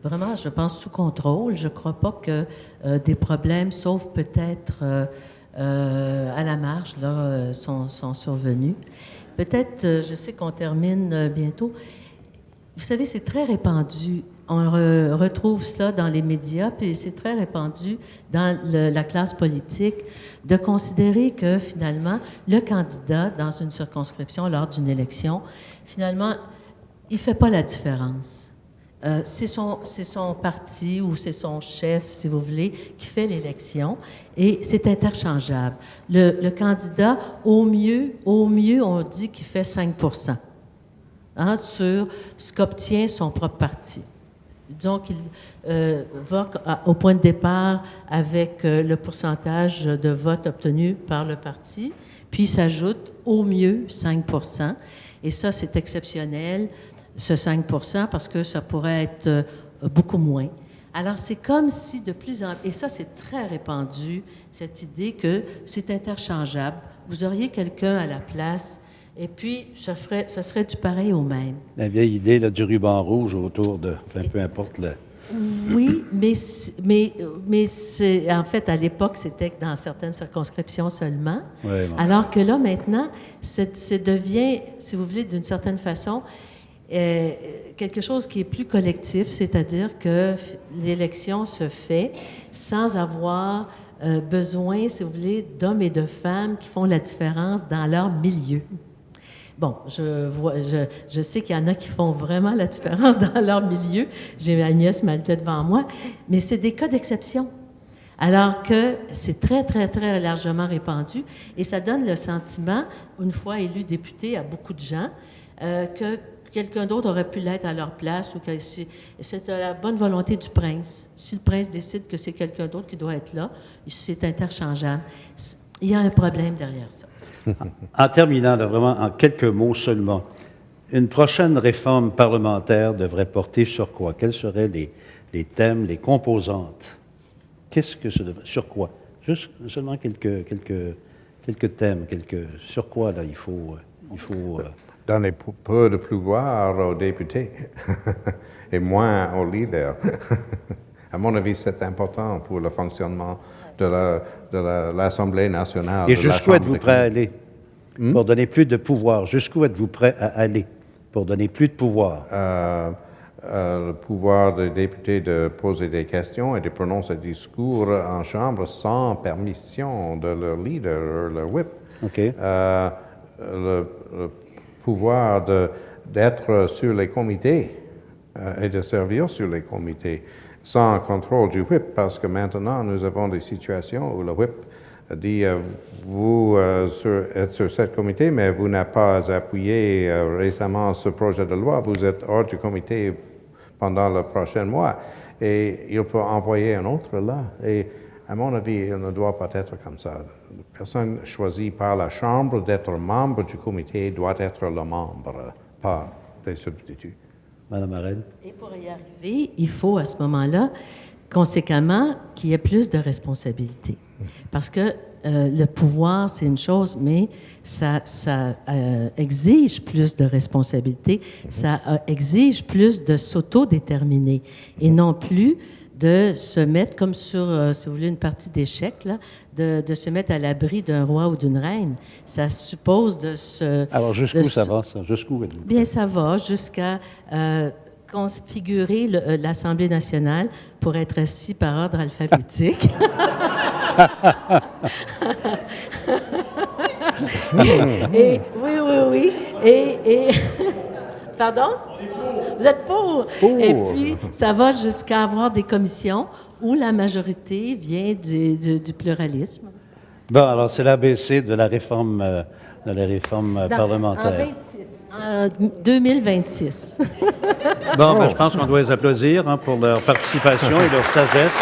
vraiment, je pense, sous contrôle. Je ne crois pas que des problèmes, sauf peut-être à la marge, là, sont survenus. Peut-être, je sais qu'on termine bientôt. Vous savez, c'est très répandu. On retrouve ça dans les médias, puis c'est très répandu dans la classe politique de considérer que finalement, le candidat dans une circonscription lors d'une élection, finalement, il ne fait pas la différence. C'est son parti ou c'est son chef, si vous voulez, qui fait l'élection et c'est interchangeable. Le candidat, au mieux, on dit qu'il fait 5 sur ce qu'obtient son propre parti. Disons qu'il va au point de départ avec le pourcentage de votes obtenus par le parti, puis s'ajoute au mieux 5 et ça, c'est exceptionnel, ce 5 parce que ça pourrait être beaucoup moins. Alors, c'est comme si de plus en plus, et ça, c'est très répandu, cette idée que c'est interchangeable. Vous auriez quelqu'un à la place, et puis ça serait du pareil au même. La vieille idée là, du ruban rouge autour de, enfin, peu importe le... Oui, mais en fait, à l'époque, c'était dans certaines circonscriptions seulement. Ouais, bon. Alors que là, maintenant, ça devient, si vous voulez, d'une certaine façon, quelque chose qui est plus collectif, c'est-à-dire que l'élection se fait sans avoir besoin, si vous voulez, d'hommes et de femmes qui font la différence dans leur milieu. Bon, je sais qu'il y en a qui font vraiment la différence dans leur milieu. J'ai Agnès Maltais devant moi, mais c'est des cas d'exception. Alors que c'est très, très, très largement répandu et ça donne le sentiment, une fois élu député à beaucoup de gens, que quelqu'un d'autre aurait pu l'être à leur place ou que c'est la bonne volonté du prince. Si le prince décide que c'est quelqu'un d'autre qui doit être là, c'est interchangeable. Il y a un problème derrière ça. En terminant, là, vraiment en quelques mots seulement, une prochaine réforme parlementaire devrait porter sur quoi? Quels seraient les thèmes, les composantes? Qu'est-ce que ça devrait... Sur quoi? Juste seulement quelques thèmes, sur quoi là il faut Donner peu de pouvoir aux députés et moins aux leaders. À mon avis, c'est important pour le fonctionnement de l'Assemblée nationale. Et jusqu'où êtes-vous prêt à aller pour donner plus de pouvoir? Jusqu'où êtes-vous prêt à aller pour donner plus de pouvoir? Le pouvoir des députés de poser des questions et de prononcer des discours en Chambre sans permission de leur leader, leur whip. OK. Le pouvoir d'être sur les comités et de servir sur les comités sans contrôle du whip, parce que maintenant, nous avons des situations où le whip dit vous êtes sur ce comité, mais vous n'avez pas appuyé récemment ce projet de loi, vous êtes hors du comité pendant le prochain mois, et il peut envoyer un autre là. Et à mon avis, il ne doit pas être comme ça. La personne choisie par la Chambre d'être membre du comité doit être le membre, pas des substituts. Madame Arel. Et pour y arriver, il faut à ce moment-là, conséquemment, qu'il y ait plus de responsabilités. Parce que le pouvoir, c'est une chose, mais ça exige plus de responsabilités, ça exige plus de s'autodéterminer et non plus de se mettre, comme sur, si vous voulez, une partie d'échecs, là, de se mettre à l'abri d'un roi ou d'une reine. Ça suppose de se... Alors, jusqu'où ça va, ça? Jusqu'où êtes-vous? Bien, ça va jusqu'à configurer l'Assemblée nationale pour être assis par ordre alphabétique. Et, oui. Et pardon? Vous êtes pour? Et puis, ça va jusqu'à avoir des commissions où la majorité vient du pluralisme. Bon, alors c'est l'ABC de la réforme, parlementaire. En 2026. Bon, ben, je pense qu'on doit les applaudir pour leur participation et leur sagesse.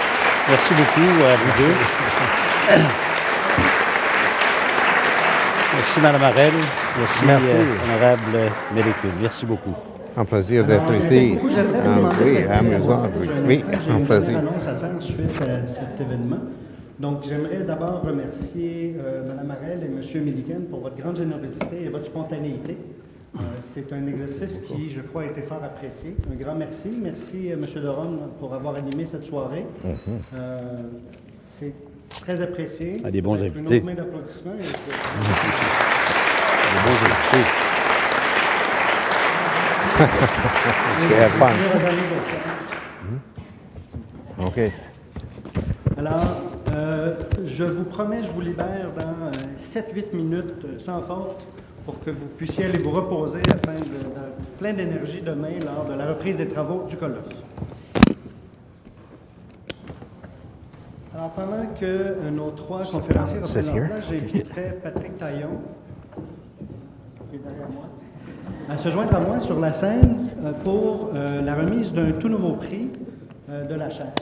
Merci beaucoup à vous deux. Merci, Mme Arel. Merci. Honorable Mélécule. Merci beaucoup. Un plaisir d'être ici. Oui, amusant. Oui, un plaisir. J'ai une annonce à faire suite à cet événement. Donc, j'aimerais d'abord remercier Mme Arel et M. Milliken pour votre grande générosité et votre spontanéité. C'est un exercice qui, je crois, a été fort apprécié. Un grand merci. Merci, M. Doron, pour avoir animé cette soirée. C'est très apprécié. Des bons invités. Une autre main d'applaudissements. Des bons invités. C'est fun. OK. Alors, je vous promets, je vous libère dans 7-8 minutes sans faute pour que vous puissiez aller vous reposer afin d'être plein d'énergie demain lors de la reprise des travaux du colloque. Alors, pendant que nos trois conférenciers reprennent leur place, j'inviterai Patrick Taillon, qui est derrière moi, à se joindre à moi sur la scène pour la remise d'un tout nouveau prix de la chaire.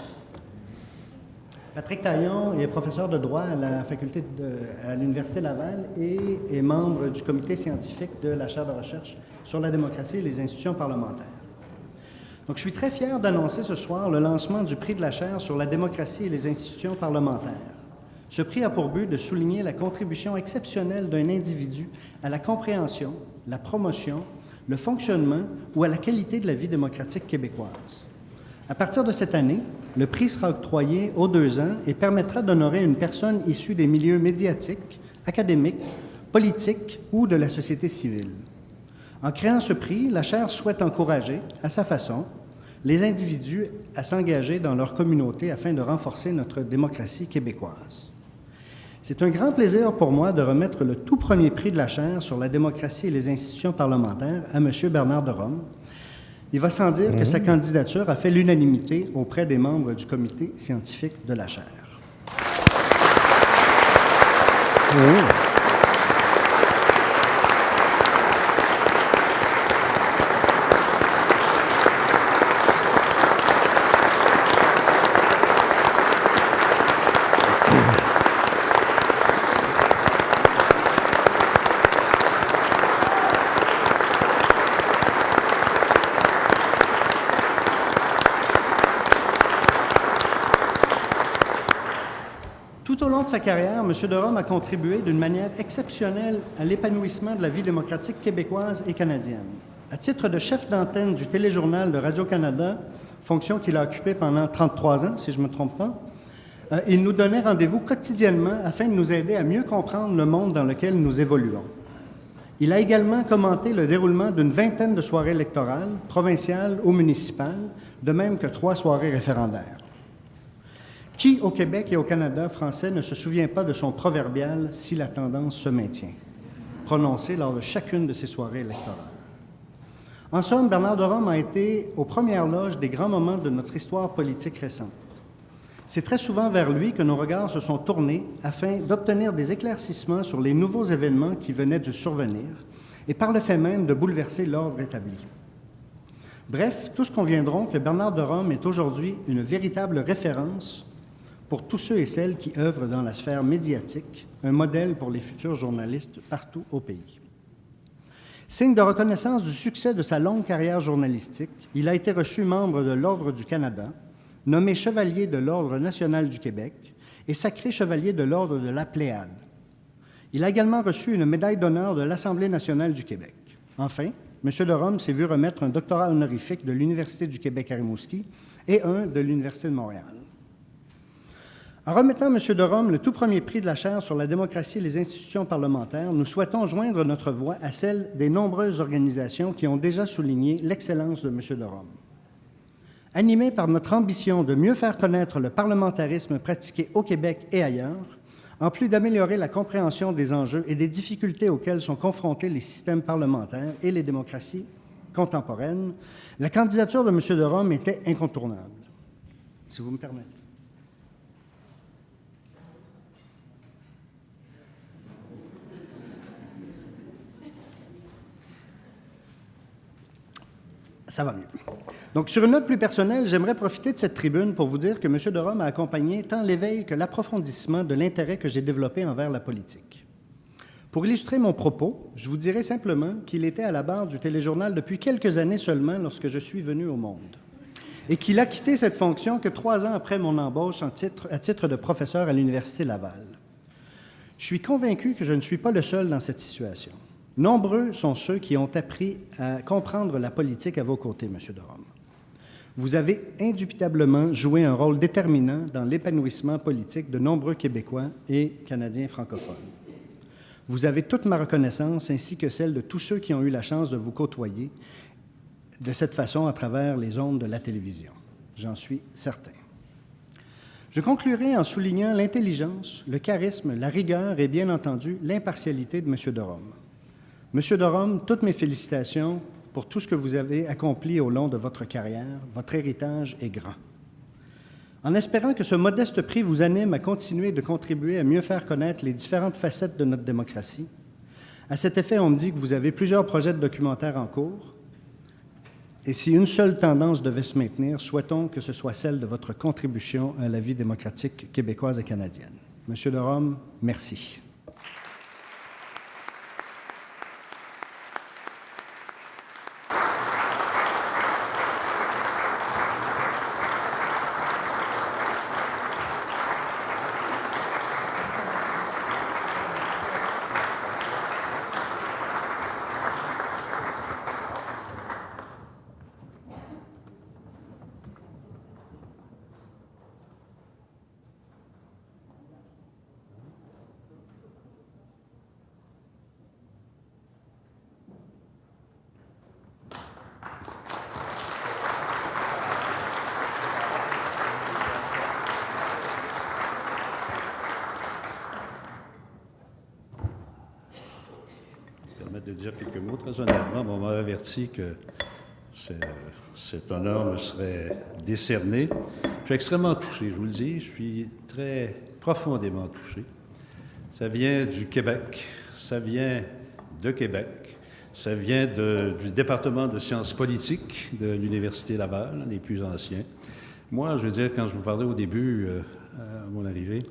Patrick Taillon est professeur de droit à la faculté à l'Université Laval et est membre du comité scientifique de la chaire de recherche sur la démocratie et les institutions parlementaires. Donc, je suis très fier d'annoncer ce soir le lancement du prix de la chaire sur la démocratie et les institutions parlementaires. Ce prix a pour but de souligner la contribution exceptionnelle d'un individu à la compréhension, la promotion, le fonctionnement ou à la qualité de la vie démocratique québécoise. À partir de cette année, le prix sera octroyé aux 2 ans et permettra d'honorer une personne issue des milieux médiatiques, académiques, politiques ou de la société civile. En créant ce prix, la chaire souhaite encourager, à sa façon, les individus à s'engager dans leur communauté afin de renforcer notre démocratie québécoise. C'est un grand plaisir pour moi de remettre le tout premier prix de la chaire sur la démocratie et les institutions parlementaires à M. Bernard de Rome. Il va sans dire que sa candidature a fait l'unanimité auprès des membres du comité scientifique de la chaire. Tout au long de sa carrière, M. de Rome a contribué d'une manière exceptionnelle à l'épanouissement de la vie démocratique québécoise et canadienne. À titre de chef d'antenne du téléjournal de Radio-Canada, fonction qu'il a occupée pendant 33 ans, si je ne me trompe pas, il nous donnait rendez-vous quotidiennement afin de nous aider à mieux comprendre le monde dans lequel nous évoluons. Il a également commenté le déroulement d'une vingtaine de soirées électorales, provinciales ou municipales, de même que 3 soirées référendaires. Qui, au Québec et au Canada français, ne se souvient pas de son proverbial « si la tendance se maintient », prononcé lors de chacune de ces soirées électorales. En somme, Bernard de Rome a été aux premières loges des grands moments de notre histoire politique récente. C'est très souvent vers lui que nos regards se sont tournés afin d'obtenir des éclaircissements sur les nouveaux événements qui venaient de survenir et par le fait même de bouleverser l'ordre établi. Bref, tous conviendront que Bernard de Rome est aujourd'hui une véritable référence pour tous ceux et celles qui œuvrent dans la sphère médiatique, un modèle pour les futurs journalistes partout au pays. Signe de reconnaissance du succès de sa longue carrière journalistique, il a été reçu membre de l'Ordre du Canada, nommé chevalier de l'Ordre national du Québec et sacré chevalier de l'Ordre de la Pléiade. Il a également reçu une médaille d'honneur de l'Assemblée nationale du Québec. Enfin, M. de Rome s'est vu remettre un doctorat honorifique de l'Université du Québec à Rimouski et un de l'Université de Montréal. En remettant à M. de Rome le tout premier prix de la chaire sur la démocratie et les institutions parlementaires, nous souhaitons joindre notre voix à celle des nombreuses organisations qui ont déjà souligné l'excellence de M. de Rome. Animés par notre ambition de mieux faire connaître le parlementarisme pratiqué au Québec et ailleurs, en plus d'améliorer la compréhension des enjeux et des difficultés auxquelles sont confrontés les systèmes parlementaires et les démocraties contemporaines, la candidature de M. de Rome était incontournable. Si vous me permettez. Ça va mieux. Donc, sur une note plus personnelle, j'aimerais profiter de cette tribune pour vous dire que M. de Rome a accompagné tant l'éveil que l'approfondissement de l'intérêt que j'ai développé envers la politique. Pour illustrer mon propos, je vous dirai simplement qu'il était à la barre du téléjournal depuis quelques années seulement lorsque je suis venu au monde et qu'il a quitté cette fonction que 3 ans après mon embauche à titre de professeur à l'Université Laval. Je suis convaincu que je ne suis pas le seul dans cette situation. Nombreux sont ceux qui ont appris à comprendre la politique à vos côtés, M. de Rome. Vous avez indubitablement joué un rôle déterminant dans l'épanouissement politique de nombreux Québécois et Canadiens francophones. Vous avez toute ma reconnaissance ainsi que celle de tous ceux qui ont eu la chance de vous côtoyer de cette façon à travers les ondes de la télévision. J'en suis certain. Je conclurai en soulignant l'intelligence, le charisme, la rigueur et bien entendu l'impartialité de M. de Rome. Monsieur de Rome, toutes mes félicitations pour tout ce que vous avez accompli au long de votre carrière. Votre héritage est grand. En espérant que ce modeste prix vous anime à continuer de contribuer à mieux faire connaître les différentes facettes de notre démocratie, à cet effet, on me dit que vous avez plusieurs projets de documentaires en cours. Et si une seule tendance devait se maintenir, souhaitons que ce soit celle de votre contribution à la vie démocratique québécoise et canadienne. Monsieur de Rome, merci. De dire quelques mots. Très honnêtement, on m'a averti que cet honneur me serait décerné. Je suis extrêmement touché, je vous le dis. Je suis très profondément touché. Ça vient du Québec, ça vient de Québec, ça vient du département de sciences politiques de l'Université Laval, les plus anciens. Moi, je veux dire, quand je vous parlais au début, à mon arrivée,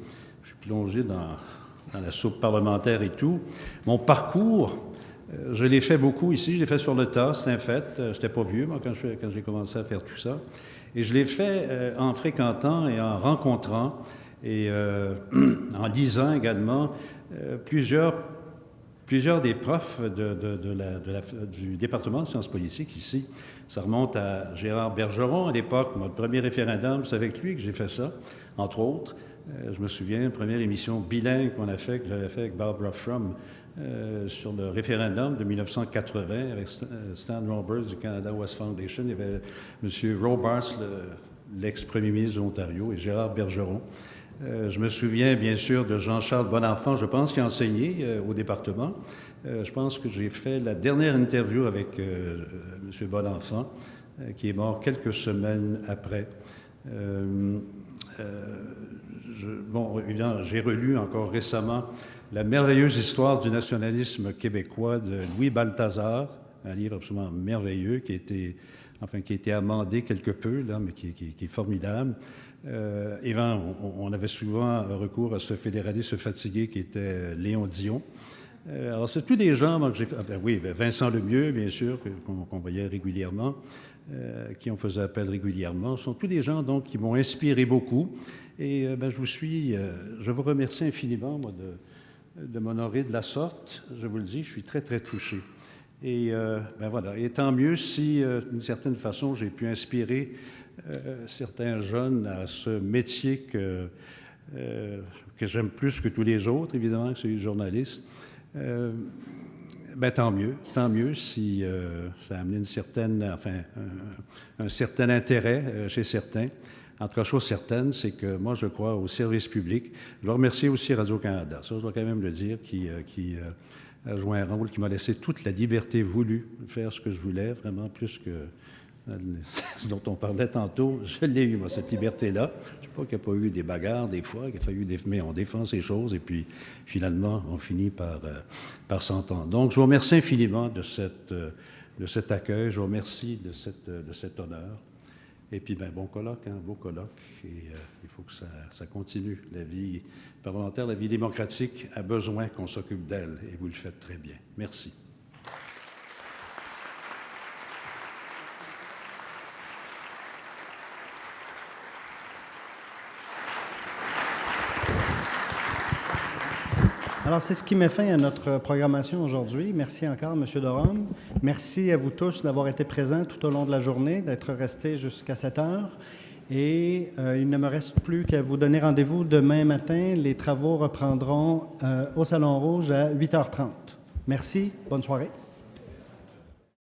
je suis plongé dans la soupe parlementaire et tout. Mon parcours, je l'ai fait beaucoup ici, je l'ai fait sur le tas, c'est un fait. Je n'étais pas vieux, moi, quand j'ai commencé à faire tout ça. Et je l'ai fait en fréquentant et en rencontrant et en lisant également plusieurs des profs du département de sciences politiques ici. Ça remonte à Gérard Bergeron à l'époque. Le premier référendum, c'est avec lui que j'ai fait ça, entre autres. Je me souviens, la première émission bilingue que j'avais fait avec Barbara Frum, sur le référendum de 1980 avec Stan Roberts du Canada West Foundation. Il y avait M. Robarts, l'ex-premier ministre de l'Ontario, et Gérard Bergeron. Je me souviens bien sûr de Jean-Charles Bonenfant, je pense, qui a enseigné au département. Je pense que j'ai fait la dernière interview avec M. Bonenfant, qui est mort quelques semaines après. J'ai relu encore récemment La merveilleuse histoire du nationalisme québécois de Louis Balthazar, un livre absolument merveilleux qui a été amendé quelque peu, là, mais qui est formidable. On avait souvent recours à ce fédéraliste fatigué qui était Léon Dion. Alors, c'est tous des gens moi, que j'ai fait. Ah, ben oui, Vincent Lemieux, bien sûr, qu'on voyait régulièrement, qui on faisait appel régulièrement. Ce sont tous des gens donc qui m'ont inspiré beaucoup. Et ben, je vous remercie infiniment, moi, de m'honorer de la sorte. Je vous le dis, je suis très, très touché. Et ben voilà. Et tant mieux si, d'une certaine façon, j'ai pu inspirer certains jeunes à ce métier que j'aime plus que tous les autres, évidemment, que celui de journaliste. Ben, tant mieux si ça a amené un certain intérêt chez certains. En tout cas, chose certaine, c'est que moi, je crois au service public. Je dois remercier aussi Radio-Canada, ça, je dois quand même le dire, qui a joué un rôle, qui m'a laissé toute la liberté voulue de faire ce que je voulais, vraiment plus que ce dont on parlait tantôt. Je l'ai eu, moi, cette liberté-là. Je ne sais pas qu'il n'y a pas eu des bagarres des fois, mais on défend ces choses et puis finalement, on finit par s'entendre. Donc, je vous remercie infiniment de cet accueil. Je vous remercie de cet honneur. Et puis, ben, bon colloque, beau colloque. Et il faut que ça continue. La vie parlementaire, la vie démocratique a besoin qu'on s'occupe d'elle. Et vous le faites très bien. Merci. Alors, c'est ce qui met fin à notre programmation aujourd'hui. Merci encore, M. Derome. Merci à vous tous d'avoir été présents tout au long de la journée, d'être restés jusqu'à 7 heures. Et il ne me reste plus qu'à vous donner rendez-vous demain matin. Les travaux reprendront au Salon Rouge à 8h30. Merci. Bonne soirée.